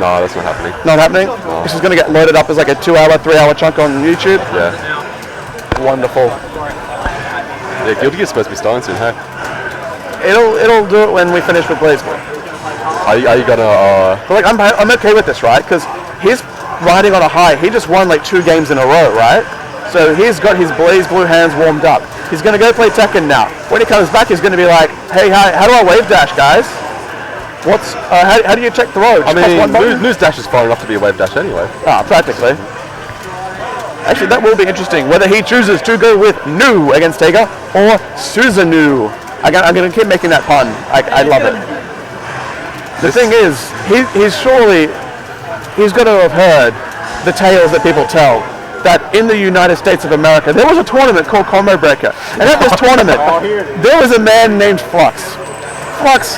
No, that's not happening. Not happening? No. This is going to get loaded up as like a 2-hour, 3-hour chunk on YouTube. Yeah. Wonderful. Yeah, Guilty Gear's supposed to be starting soon, hey? It'll do it when we finish with BlazBlue. Are you gonna? But like I'm okay with this, right? Because he's riding on a high. He just won like 2 games in a row, right? So he's got his BlazBlue hands warmed up. He's going to go play Tekken now. When he comes back, he's going to be like, "Hey, how do I wave dash, guys? What's how do you check the road?" I mean, News Dash is far enough to be a wave dash anyway. Ah, practically. Actually, that will be interesting. Whether he chooses to go with Nu against Tega or Susanoo. I'm going to keep making that pun. I love it. The thing is, he's got to have heard the tales that people tell that in the United States of America there was a tournament called Combo Breaker, and at this tournament there was a man named Flux. Flux,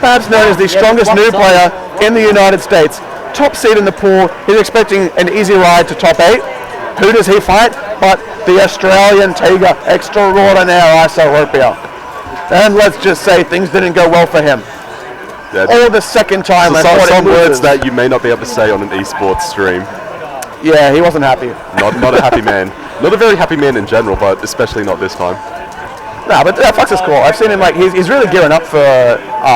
perhaps known as the strongest new player in the United States, top seed in the pool. He's expecting an easy ride to top 8. Who does he fight but the Australian Tega extraordinaire Isoropia? And let's just say things didn't go well for him. Yeah, or the second time. So some words that you may not be able to say on an esports stream. Yeah, he wasn't happy. Not a happy man. Not a very happy man in general, but especially not this time. No, but Flux is cool. I've seen him like he's really gearing up for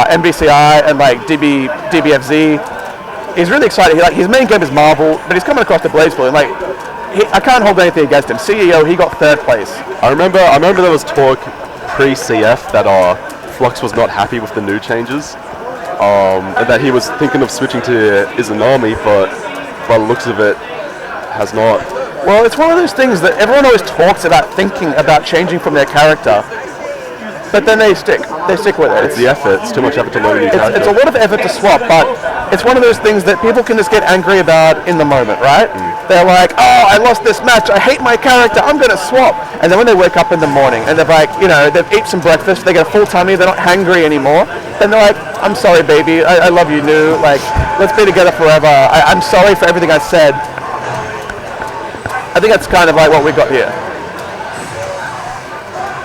MBCI and like DBFZ. He's really excited. His main game is Marvel, but he's coming across to BlazBlue and like I can't hold anything against him. CEO, he got 3rd place. I remember there was talk pre-CF that Flux was not happy with the new changes, and that he was thinking of switching to Izanami, but by the looks of it, has not. Well, it's one of those things that everyone always talks about thinking about changing from their character, but then they stick with it. It's the effort. It's too much effort to learn a new character. It's a lot of effort to swap, but it's one of those things that people can just get angry about in the moment, right? They're like, oh, I lost this match, I hate my character, I'm going to swap. And then when they wake up in the morning and they're like, they've eaten some breakfast, they get a full tummy, they're not hungry anymore, then they're like, I'm sorry, baby, I love you, New, like, let's be together forever. I'm sorry for everything I said. I think that's kind of like what we got here.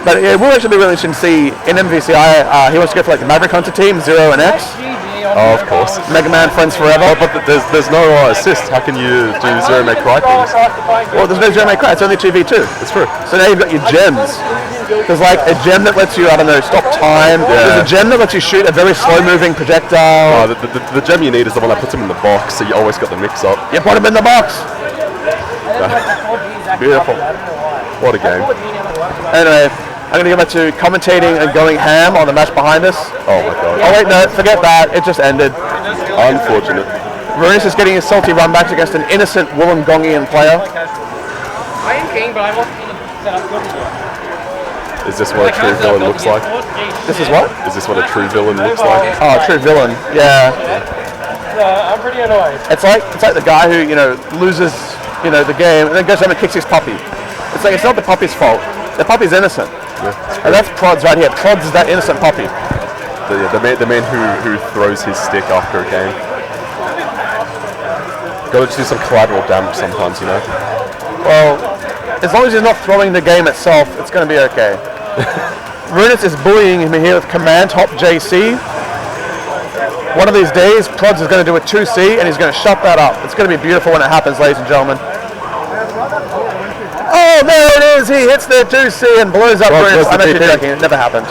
But it will actually be really interesting to see in MVCI, he wants to go for like the Maverick Hunter team, Zero and X. Oh, of course. Mega Man Friends Forever. Oh, but there's no assist. How can you do Zero Make Cry things? Well, there's no Zero Make Cry, it's only 2v2. It's true. So now you've got your gems. There's like a gem that lets you, I don't know, stop time. Yeah. There's a gem that lets you shoot a very slow moving projectile. The gem you need is the one that puts him in the box, so you always got the mix up. You put him in the box. Beautiful. What a game. Anyway, I'm going to go back to commentating and going ham on the match behind us. Oh my god. Oh wait, no, forget that. It just ended. Unfortunate. Runis is getting his salty run back against an innocent Wollongongian player. I am king, but I wasn't going to set up good for Is this what a true villain looks like? This is what? Is this what a true villain looks like? Oh, true villain. Yeah. I'm pretty annoyed. It's like the guy who loses the game and then goes home and kicks his puppy. It's like it's not the puppy's fault. The puppy's innocent. Yeah, and that's Prods right here. Prods is that innocent puppy. The man who throws his stick after a game. Got to do some collateral damage sometimes, Well, as long as he's not throwing the game itself, it's going to be okay. Runis is bullying him here with Command Hop JC. One of these days, Prods is going to do a 2C and he's going to shut that up. It's going to be beautiful when it happens, ladies and gentlemen. Oh, there it is! He hits the 2C and blows up Runis. I'm actually joking, it never happened.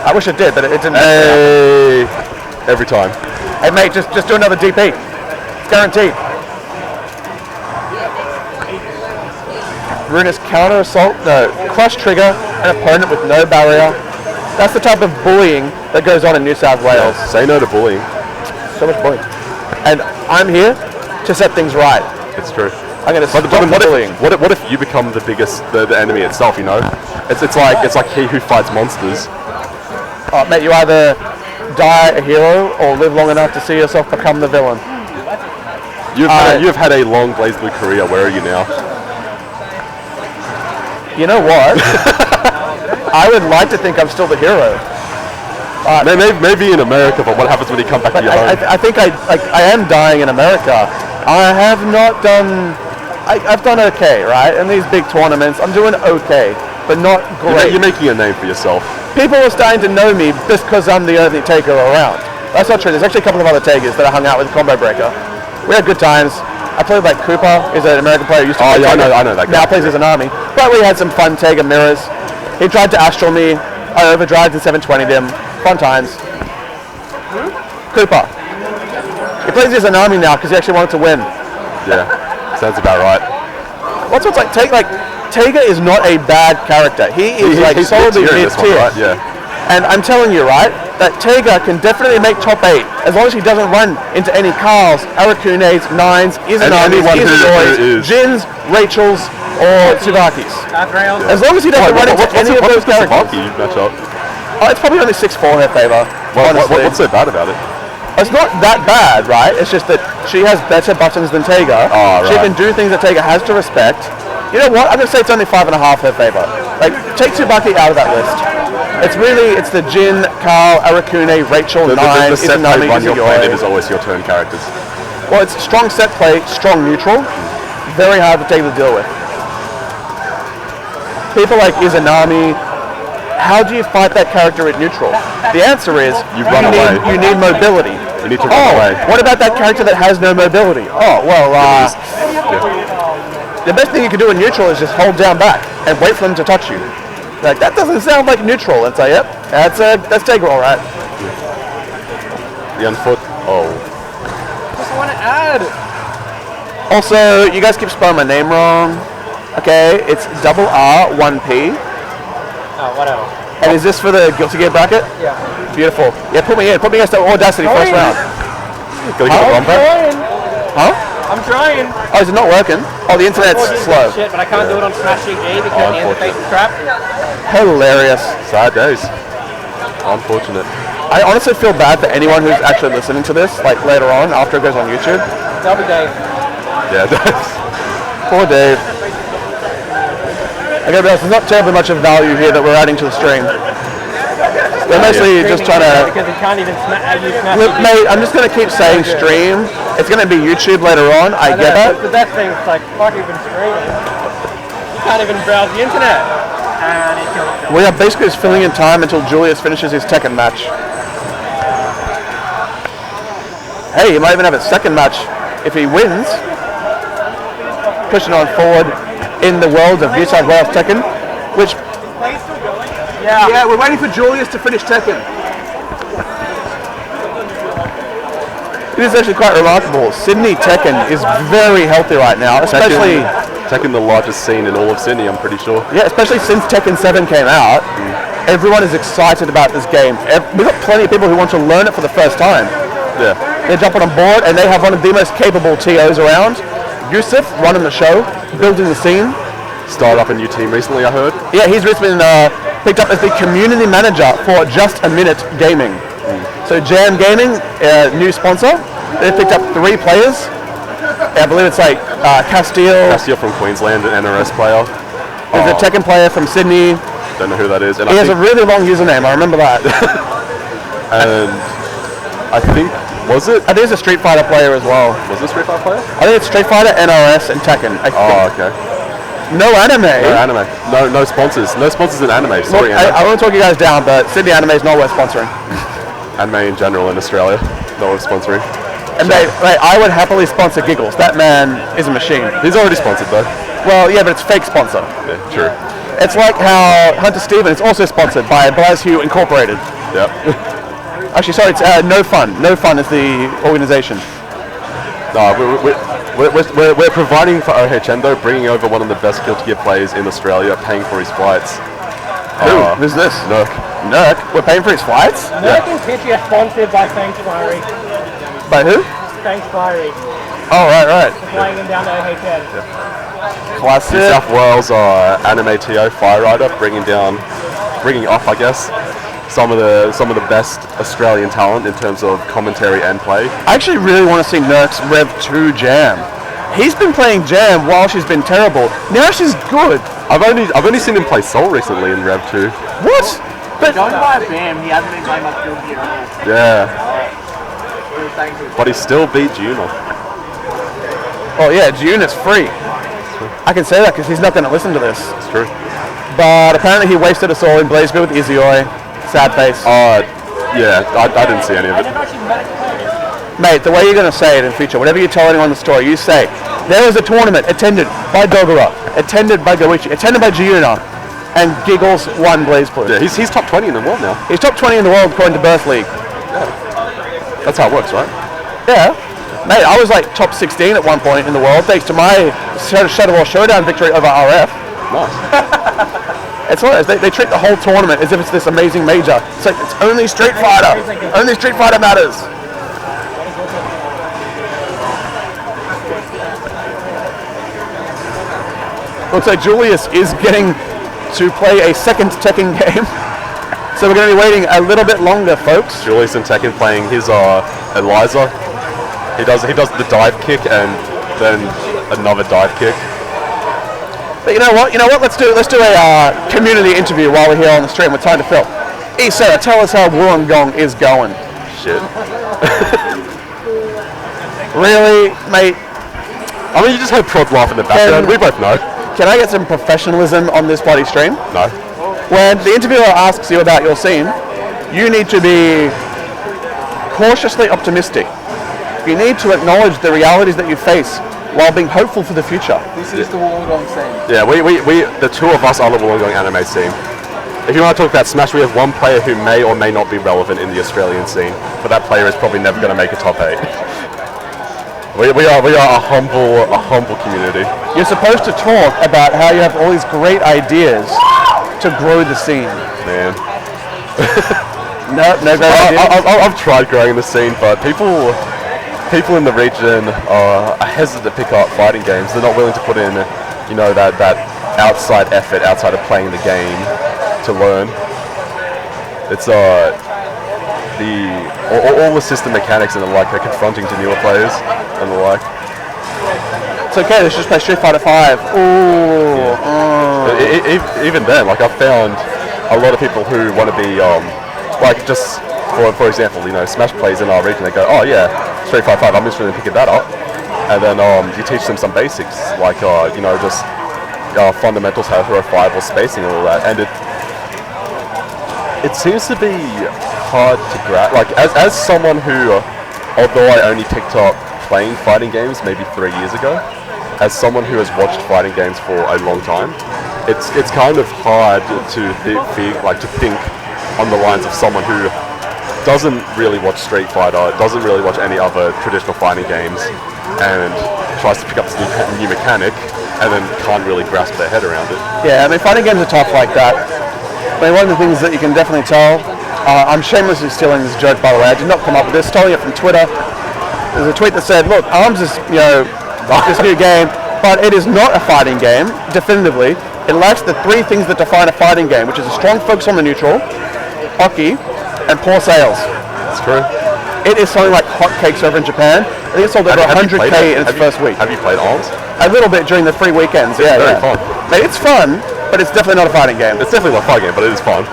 I wish it did, but it didn't. Hey! Every time. Hey mate, just do another DP. It's guaranteed. Runis counter assault, no, crush trigger, an opponent with no barrier. That's the type of bullying that goes on in New South Wales. Yeah, say no to bullying. So much bullying. And I'm here to set things right. It's true. I'm going to stop bullying. What if you become the biggest, the enemy itself, It's like he who fights monsters. Oh, mate, you either die a hero or live long enough to see yourself become the villain. You've had a long BlazBlue career. Where are you now? You know what? I would like to think I'm still the hero. Maybe in America, but what happens when you come back to your home? I think I am dying in America. I have not done. I've done okay, right? In these big tournaments, I'm doing okay, but not great. You're making a name for yourself. People are starting to know me just because I'm the only taker around. That's not true. There's actually a couple of other takers that I hung out with Combo Breaker. We had good times. I played like Cooper, is an American player who used to play Tekken. I know that guy. Now plays as an army. But we had some fun Tekken mirrors. He tried to astral me. I overdrived and 720'd him. Fun times. Cooper. He plays as an army now because he actually wanted to win. Yeah, sounds about right. What's like Tega is not a bad character. He's solidly mid-tier. Right? Yeah. And I'm telling you, right, that Tega can definitely make top 8 as long as he doesn't run into any Carls, Arakunes, Nines, Izanamis, Izadois, Jins, Rachels, or Tsubakis. As long as he doesn't run into any of those characters. It's probably only 6-4 in her favour. What's so bad about it? It's not that bad, right? It's just that she has better buttons than Tega. Oh, right. She can do things that Tega has to respect. You know what? I'm going to say it's only 5.5 her favour. Like, take Tsubaki out of that list. It's the Jin, Carl, Arakune, Rachel, Nine, the set play run your planet Izuyoi. is always your turn characters. Well, it's strong set play, strong neutral. Very hard for Tega to deal with. People like Izanami, how do you fight that character at neutral? The answer is you run away. You need mobility. You need to run away. What about that character that has no mobility? Oh, well, the best thing you can do in neutral is just hold down back and wait for them to touch you. Like, that doesn't sound like neutral. It's like, yep, that's Tega all right. The unfoot. Oh. Just want to add. Also, you guys keep spelling my name wrong. Okay, it's double R, 1P. Oh, whatever. And is this for the Guilty Gear bracket? Yeah. Beautiful. Yeah, put me in. Put me against the Audacity first round. I'm trying. Huh? I'm trying. Oh, is it not working? Oh, the internet's slow. Shit, but I can't do it on Smash GG because the interface is crap. Hilarious. Sad days. Unfortunate. I honestly feel bad for anyone who's actually listening to this, like later on, after it goes on YouTube. That'll be Dave. Yeah, Poor Dave. I gotta be honest, there's not terribly much of value here that we're adding to the stream. We're mostly just trying to... Because he can't even use Smash Look, GG. mate, I'm just gonna keep saying stream. It's gonna be YouTube later on, I get that. The best thing is like, fuck, you've been streaming. You can't even browse the internet. And he killed himself. We are basically just filling in time until Julius finishes his Tekken match. Hey, he might even have a second match if he wins. Pushing on forward in the world of New South Wales Tekken, which... Yeah, we're waiting for Julius to finish Tekken. It is actually quite remarkable. Sydney Tekken is very healthy right now, especially... Tekken the largest scene in all of Sydney, I'm pretty sure. Yeah, especially since Tekken 7 came out. Everyone is excited about this game. We've got plenty of people who want to learn it for the first time. Yeah. They're jumping on board, and they have one of the most capable TOs around. Yusuf running the show, building the scene. Started up a new team recently, I heard. Yeah, he's recently been picked up as the community manager for Just a Minute Gaming. So Jam Gaming, new sponsor. They've picked up 3 players. I believe it's like Castile. Castile from Queensland, an NRS player. There's a Tekken player from Sydney. Don't know who that is. And He I has a think, really long username, I remember that. and I think, was it? I think it's a Street Fighter player as well. Was it a Street Fighter player? I think it's Street Fighter, NRS, and Tekken. I think. Oh, okay. No anime. No anime. No sponsors. No sponsors in anime. Sorry, Look, I won't talk you guys down, but Sydney Anime is not worth sponsoring. anime in general in Australia. Not worth sponsoring. And I would happily sponsor Giggles. That man is a machine. He's already sponsored though. Well, yeah, but it's fake sponsor. Yeah, true. It's like how Hunter Steven is also sponsored by BlazBlue Incorporated. Yep. Actually, sorry, it's No Fun. No Fun is the organization. No, we're providing for OzHadou, bringing over one of the best Guilty Gear players in Australia, paying for his flights. Who's this? Nurk. Nurk? We're paying for his flights? Nurk and Pitchy are sponsored by Thanks Fiery. By who? Thanks Fiery. Oh, right. Flying them down to OHN. Classic. New South Wales anime TO Fire Rider, bringing up, I guess, some of the best Australian talent in terms of commentary and play. I actually really want to see Nurk's Rev 2 Jam. He's been playing Jam while she's been terrible. Now she's good. I've only seen him play Soul recently in Rev 2. What? But Going by BAM, he hasn't been playing much Guilty Gear at all. Yeah. But he still beat Juno. oh yeah, June is free. I can say that because he's not going to listen to this. It's true. But apparently he wasted us all in BlazBlue with Izzioi. Sad face. Yeah, I didn't see any of it. Mate, the way you're going to say it in future, whatever you tell anyone in the story, you say, there was a tournament attended by Dogura, attended by Goichi, attended by Giuna, and Giggles won BlazBlue. Yeah, he's top 20 in the world now. He's top 20 in the world according to Birth League. That's how it works, right? Yeah. Mate, I was like top 16 at one point in the world thanks to my Shadow War Showdown victory over RF. Nice. It's hilarious. They treat the whole tournament as if it's this amazing major. It's like, it's only Street Fighter. Only Street Fighter matters. Looks like Julius is getting to play a second Tekken game. So we're going to be waiting a little bit longer, folks. Julius and Tekken playing his Eliza. He does the dive kick and then another dive kick. But you know what? Let's do a community interview while we're here on the stream with time to fill. Issa, tell us how Wollongong is going. Shit. Really, mate? I mean, you just heard Prod laugh in the background. We both know. Can I get some professionalism on this bloody stream? No. When the interviewer asks you about your scene, you need to be cautiously optimistic. You need to acknowledge the realities that you face while being hopeful for the future. This is the Wollongong scene. Yeah, we the two of us are the Wollongong anime scene. If you want to talk about Smash, we have one player who may or may not be relevant in the Australian scene, but that player is probably never going to make a top 8. We are a humble community. You're supposed to talk about how you have all these great ideas to grow the scene. Man. No great ideas. I've tried growing the scene, but people in the region are hesitant to pick up fighting games. They're not willing to put in, that outside effort outside of playing the game to learn. It's all the system mechanics and the like are confronting to newer players and the like. It's okay. Let's just play Street Fighter 5. Ooh. Even then, like I've found a lot of people who want to be just for example, Smash plays in our region. They go, oh yeah, Street Fighter 5. I'm interested in picking that up, and then you teach them some basics like just fundamentals, how to throw fireball, spacing, and all that. And it seems to be hard to grasp. Like as someone who, although I only picked up playing fighting games maybe 3 years ago, as someone who has watched fighting games for a long time, it's kind of hard to think on the lines of someone who doesn't really watch Street Fighter, doesn't really watch any other traditional fighting games, and tries to pick up this new mechanic, and then can't really grasp their head around it. Yeah, I mean, fighting games are tough like that. I mean, one of the things that you can definitely tell, I'm shamelessly stealing this joke, by the way. I did not come up with this, stealing it from Twitter. There's a tweet that said, look, ARMS is, this new game, but it is not a fighting game, definitively. It lacks the three things that define a fighting game, which is a strong focus on the neutral, hockey, and poor sales. That's true. It is something like hotcakes over in Japan. I think it sold over 100k in its first week. Have you played ARMS? A little bit during the free weekends, It's very fun. Like, it's fun, but it's definitely not a fighting game. It's definitely not a fighting game, but it is fun.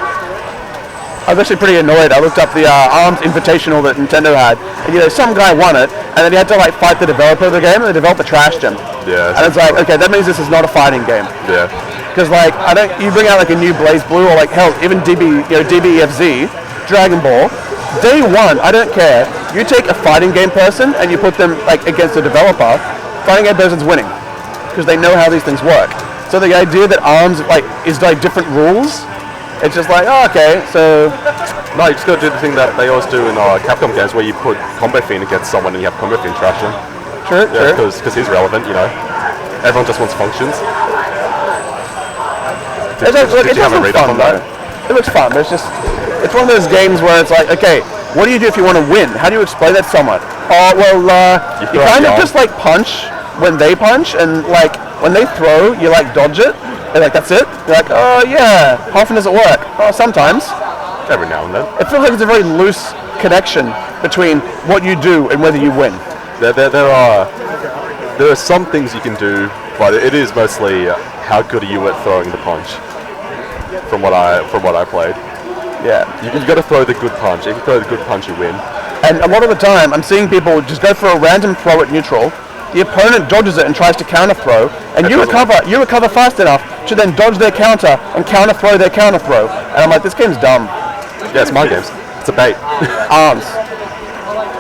I was actually pretty annoyed. I looked up the ARMS Invitational that Nintendo had, and some guy won it, and then he had to fight the developer of the game, and the developer trashed him. Yeah. And it's like, okay, that means this is not a fighting game. Yeah. Because you bring out a new BlazBlue or hell, even DBEFZ, Dragon Ball. Day one, I don't care. You take a fighting game person and you put them against a developer. Fighting game person's winning because they know how these things work. So the idea that ARMS is different rules, it's just okay, so no, you just got to do the thing that they always do in Capcom games, where you put Combo Fiend against someone and you have Combo Fiend trash him. True. Because he's relevant, Everyone just wants functions. It looks fun, but it's one of those games where it's okay, what do you do if you want to win? How do you explain that to someone? You kind of just punch when they punch, and when they throw, you dodge it, and that's it. You're oh yeah, how often does it work? Oh, sometimes. Every now and then. It feels like it's a very loose connection between what you do and whether you win. There are some things you can do, but it is mostly how good are you at throwing the punch. From what I played. Yeah. You've got to throw the good punch. If you throw the good punch, you win. And a lot of the time, I'm seeing people just go for a random throw at neutral. The opponent dodges it and tries to counter throw, and you recover fast enough to then dodge their counter and counter throw their counter throw. And I'm like, this game's dumb. Yeah, it's mind games. It's a bait. ARMS.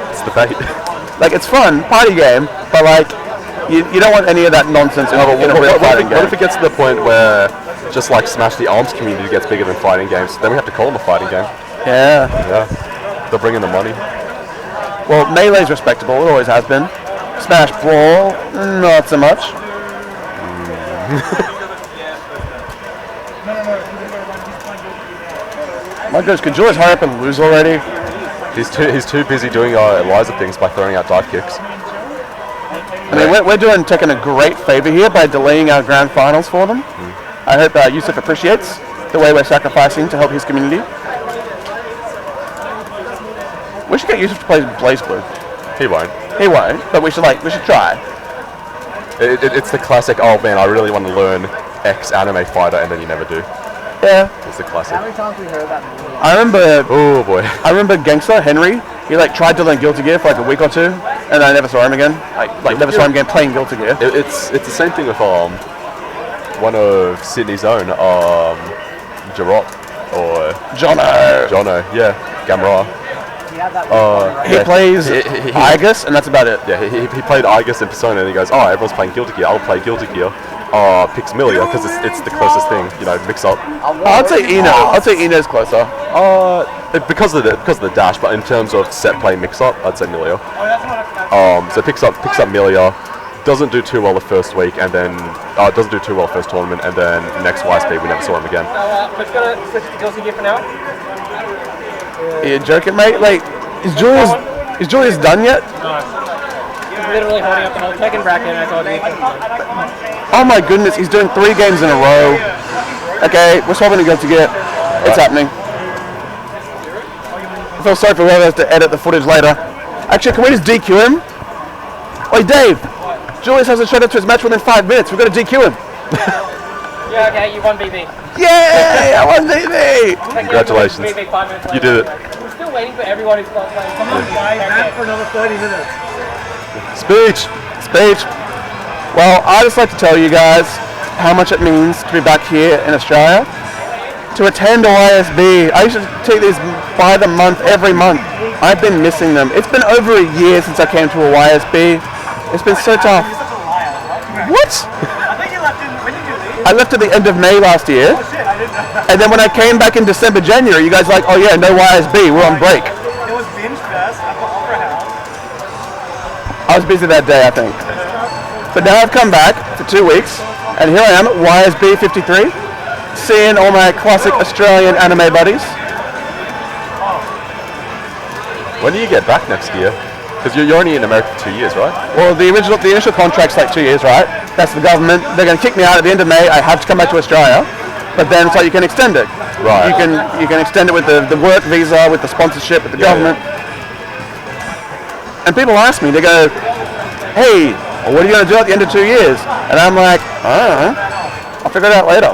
It's the bait. It's fun, party game, but you don't want any of that nonsense in a real fighting game. What if it gets to the point where just Smash, the ARMS community gets bigger than fighting games? Then we have to call them a fighting game. Yeah. Yeah. They'll bring in the money. Well, Melee's respectable. It always has been. Smash Brawl, not so much. My goodness, could Julius hurry up and lose already? He's too busy doing Eliza things by throwing out dive kicks. I mean, we're doing Tekken a great favor here by delaying our grand finals for them. I hope Yusuf appreciates the way we're sacrificing to help his community. We should get Yusuf to play BlazBlue. He won't. He won't, but we should try. It's the classic, oh man, I really want to learn X anime fighter, and then you never do. Yeah. It's the classic. How many times have we heard that movie? I remember... Oh boy. I remember Gangster, Henry, he tried to learn Guilty Gear for a week or two, and I never saw him again. Never saw him again playing Guilty Gear. It's the same thing with one of Sydney's own, Jarot, or... Jono, yeah, Gamera. He plays Igus, and that's about it. Yeah, he played Igus in Persona, and he goes, oh, everyone's playing Guilty Gear, I'll play Guilty Gear. Picks Milia, because it's the closest thing, mix up. I'd say Eno. I'd say Eno's closer. Because of the dash, but in terms of set play mix up, I'd say Milia. So picks up Melia, doesn't do too well the first week, and then doesn't do too well first tournament, and then next YSP we never saw him again. Let's go to switch to Guilty here for now. You're joking, mate? Like, is Julius done yet? He's literally holding up the whole Tekken bracket, and I told you. Oh my goodness, he's doing 3 games in a row. Okay, we're swapping to Guilty Gear. It's happening. I feel sorry for whoever has to edit the footage later. Actually, can we just DQ him? Oi, Dave! Julius hasn't showed up to his match within 5 minutes. We've got to DQ him. Yeah, okay, you won BB. Yay! I won BB! Congratulations. BB 5 minutes later. You did it. We're still waiting for everyone who's got playing. Come on, guys, for another 30 minutes. Speech. Well, I'd just like to tell you guys how much it means to be back here in Australia. To attend OISB. I used to take these by the month, every month. I've been missing them. It's been over a year since I came to a YSB. It's been so tough. What? I think you left in, when did you leave? I left at the end of May last year. Oh shit, I didn't know. And then when I came back in December, January, you guys were like, oh yeah, no YSB, we're on break. It was binge fest at the Opera House. I was busy that day, I think. But now I've come back for 2 weeks, and here I am at YSB 53, seeing all my classic Australian anime buddies. When do you get back next year? Because you're only in America for 2 years, right? Well, the initial contract's like 2 years, right? That's the government. They're going to kick me out at the end of May. I have to come back to Australia. But then it's like you can extend it. Right. You can extend it with the work visa, with the sponsorship, with the government. And people ask me, they go, hey, well, what are you going to do at the end of 2 years? And I'm like, I don't know. I'll figure it out later.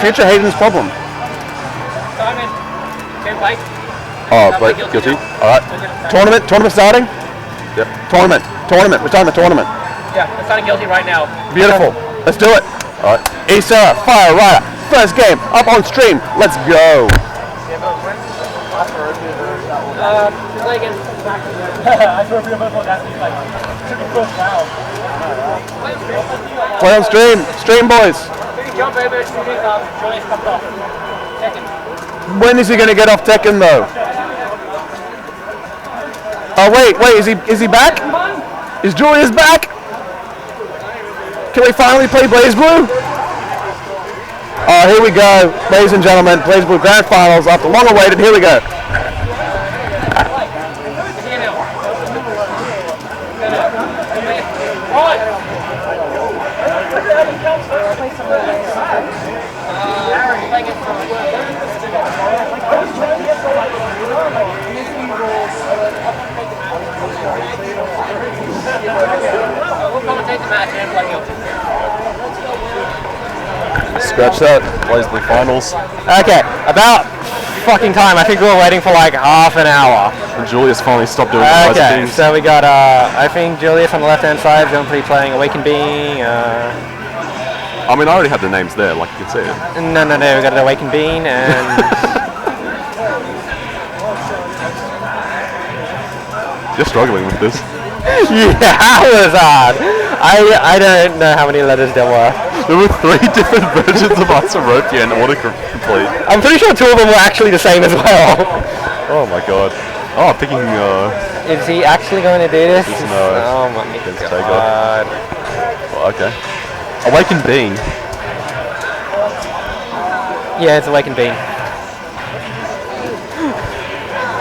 Future Hayden's problem. Simon, okay, Blake. Oh, Blake, Guilty. Alright. Tournament starting? Yep. Tournament. We're starting the tournament. Yeah, we're starting Guilty right now. Beautiful. Let's do it. Alright. Issa, Fire Rider. First game, up on stream. Let's go. Like I swear for your football, that's like first round. Play on stream. Stream, boys. Jump over, shooting up, Julius comes off. Tekken. When is he going to get off Tekken, though? Oh, wait, is he back? Is Julius back? Can we finally play BlazBlue? Oh, here we go, ladies and gentlemen. BlazBlue Grand Finals after long awaited. Here we go. Scratch that. BlazBlue finals. Okay, about fucking time. I think we were waiting for like half an hour. And Julius finally stopped doing the Okay, things. so we got I think Julius on the left hand side, going to be playing Awakened Being. I mean, I already had the names there, like you can see it. No, we got an Awakened Being and You're struggling with this. yeah, that was hard. I don't know how many letters there were. There were 3 different versions of Isoropia and autocomplete. I'm pretty sure 2 of them were actually the same as well. Oh my god. Oh, I'm thinking, Is he actually going to do this? No. Oh my Against god. well, okay. Awakened Being. Yeah, it's Awakened Being.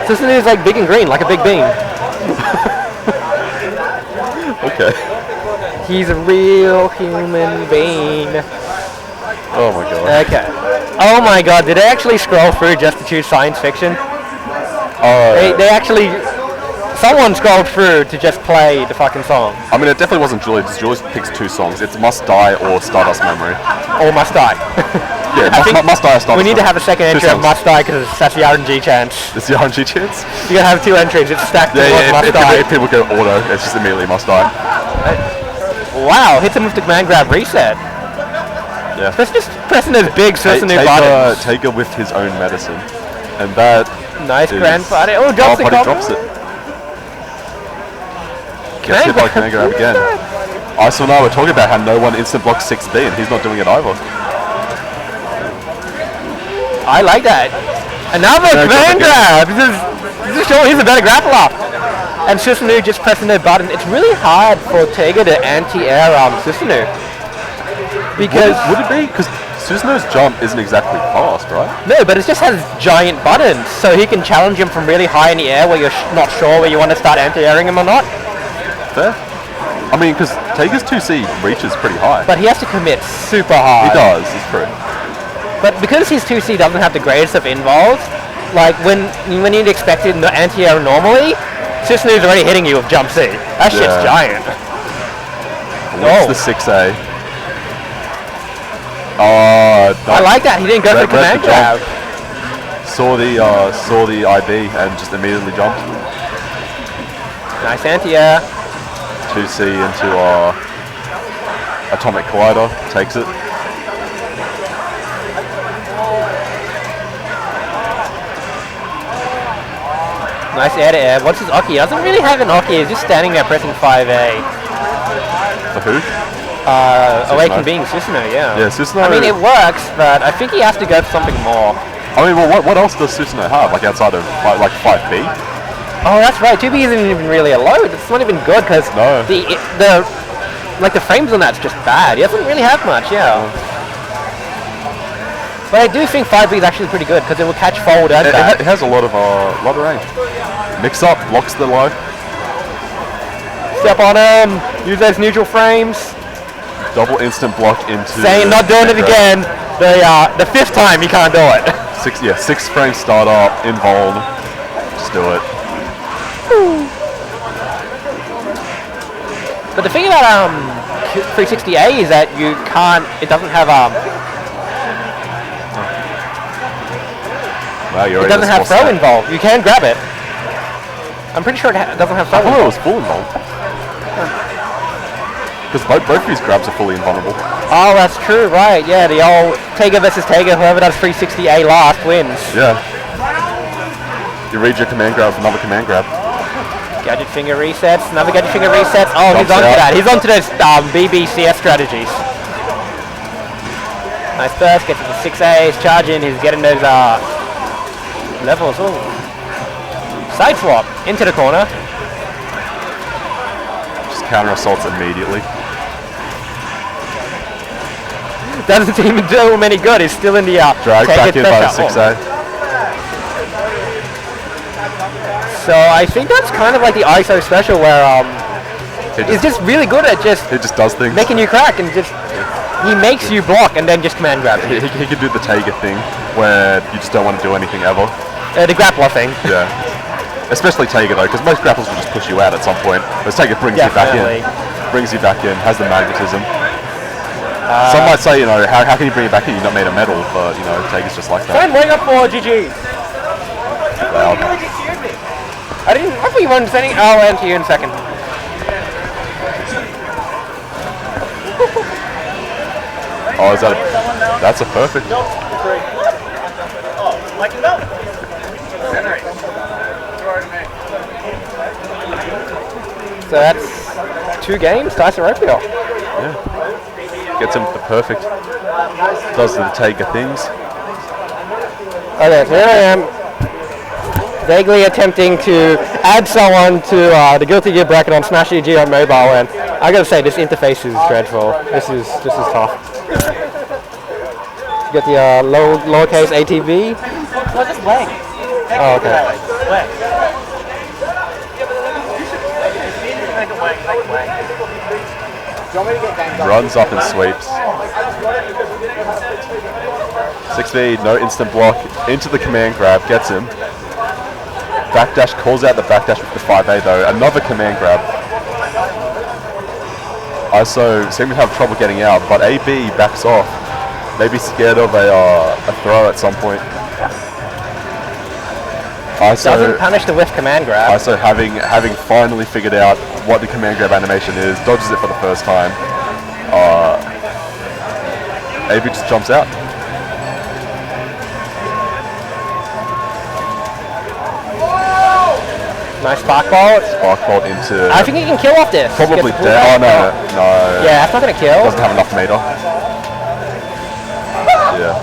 So this is like big and green, like a big bean. Okay. He's a real human being. Oh my god. Okay. Oh my god, did they actually scroll through just to choose science fiction? They actually... Someone scrolled through to just play the fucking song. I mean, it definitely wasn't Julius, because Julius picks 2 songs. It's Must Die or Stardust Memory. Or Must Die. Yeah, I think Must Die or Stardust we need to have a second entry of songs. Must Die because that's the RNG chance. It's the RNG chance? You're gonna have 2 entries, it's stacked Yeah, towards Must Die. if people go auto, it's just immediately Must Die. Wow, hits him with the command grab reset. Yeah. That's just pressing those big new buttons. Taker with his own medicine. And that Nice is... grand party. Oh, drops the party combo. drops it. Gets hit by command grab again. Iso and I were talking about how no one instant blocks 6B and he's not doing it either. I like that. Another command grab. This is showing he's a better grappler. and Susanoo just pressing the button. It's really hard for Tega to anti-air Susanoo. Because Would it be? Because Susanoo's jump isn't exactly fast, right? no, but it just has giant buttons, so he can challenge him from really high in the air where you're not sure where you want to start anti-airing him or not. Fair. I mean, because Tega's 2C reaches pretty high. But he has to commit super hard. He does, it's true. But because his 2C doesn't have the greatest of involves, like when you'd expect it to anti-air normally, Susanoo's already hitting you with jump C. That shit's giant. What's the 6A? Oh, I like that. He didn't go for the command grab. Saw the IB and just immediately jumped. Nice anti-air. 2C into Atomic Collider, takes it. Nice air to air. What's his Oki? He doesn't really have an Oki. He's just standing there pressing 5A. For who? Awakened Being Susanoo, yeah. Yeah, Susanoo. I mean, it works, but I think he has to go for something more. I mean, well, what else does Susanoo have? Like outside of like 5B? Oh, that's right. 2B isn't even really a load. It's not even good because the frames on that's just bad. He doesn't really have much, yeah. But I do think 5B is actually pretty good because it will catch forward and back. It has a lot of range. Mix up, blocks the low. Step on him. Use those neutral frames. Double instant block into. Saying not doing it again. The fifth time he can't do it. 6 frame start up, invuln. Just do it. But the thing about 360A is that you can't. It doesn't have Wow, it doesn't have throw involved. You can grab it. I'm pretty sure it doesn't have throw I thought it involved. was full invuln. Because both of these grabs are fully invulnerable. Oh, that's true, right. Yeah, the old Tega versus Tega, whoever does 360A last wins. Yeah. You read your command grab with another command grab. Gadget finger resets, another gadget finger resets. Oh, Jumps he's onto out. that. He's onto those BBCS strategies. Nice burst, gets to the 6A, he's charging, he's getting those levels. Oh. Side swap into the corner. Just counter assaults immediately. Doesn't seem to do him any good. He's still in the Dragged back in by the 6A. So I think that's kind of like the ISO special where he's just really good at It just does things. making you crack and just he makes you block and then just command grab you. He could do the Tega thing where you just don't want to do anything ever. The grappler thing. Yeah. Especially Tega though, because most grapples will just push you out at some point. Whereas Tega brings you back in. Brings you back in, has the magnetism. Some might say, how can you bring it back in? You're not made of metal, but Tega's just like that. Time waiting up for GG. Loud. I thought you wanted sending. I'll enter you in a second. Oh, is that that's a perfect. So that's 2 games, Tyson Rapio. Yeah. Gets him the perfect. Does the Tega things. Okay, so here I am, vaguely attempting to add someone to the Guilty Gear bracket on Smash EG on mobile, and I gotta say this interface is dreadful. This is tough. You got the lowercase ATV. No, just leg. Oh, okay. Leg. Runs up and sweeps. 6B, no instant block. Into the command grab, gets him. Backdash, calls out the backdash with the 5A though. Another command grab. ISO seem to have trouble getting out, but AB backs off. Maybe scared of a throw at some point. ISO Doesn't punish the whiff command grab. ISO having finally figured out what the command grab animation is, dodges it for the first time. AB just jumps out. Nice spark bolt. Spark bolt into. I think he can kill off this. Probably Gets dead. Oh no. Yeah, that's not gonna kill. Doesn't have enough meter. Yeah.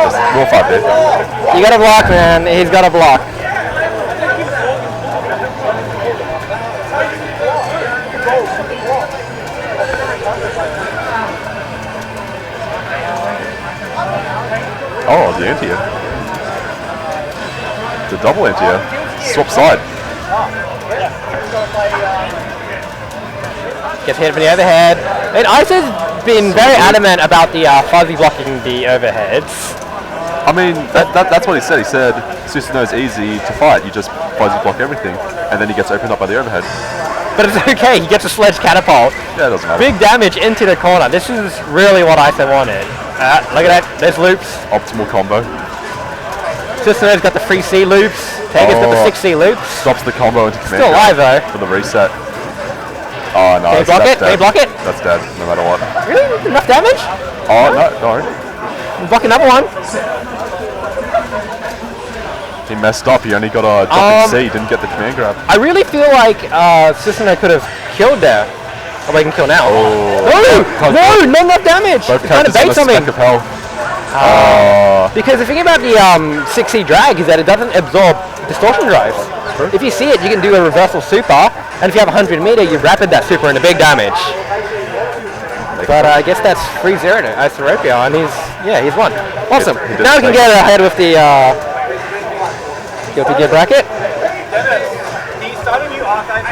Just rule 5 hit. You gotta block, man. He's gotta block. Oh, the anti-air. The double anti-air. Swap side. Gets hit from the overhead. And Isa's been very adamant about the fuzzy blocking the overheads. I mean, that's what he said. He said Susanoo's easy to fight. You just fuzzy block everything, and then he gets opened up by the overhead. But it's okay. He gets a sledge catapult. Yeah, it doesn't matter. Big damage into the corner. This is really what Isa wanted. Look at that. There's loops. Optimal combo. Susanoo's got the free C loops. Tegan's got the 6 C loops. Stops the combo into command. Still alive though. For the reset. Oh no. Can you block it? Can you block it? That's dead, no matter what. Really? Enough damage? Oh no. Block another one. He messed up. He only got a drop in C. Didn't get the command grab. I really feel like Susanoo could have killed there. Oh, they can kill now. Oh. No, not enough damage. Both You're trying to bait characters on a something. speck of hell. Because the thing about the 6C drag is that it doesn't absorb distortion drives. If you see it, you can do a reversal super, and if you have 100 meter, you rapid that super into big damage. But I guess that's 3-0 to Isoropio, and he's won. Awesome. Now we can get ahead with the gear bracket. He started a new archive.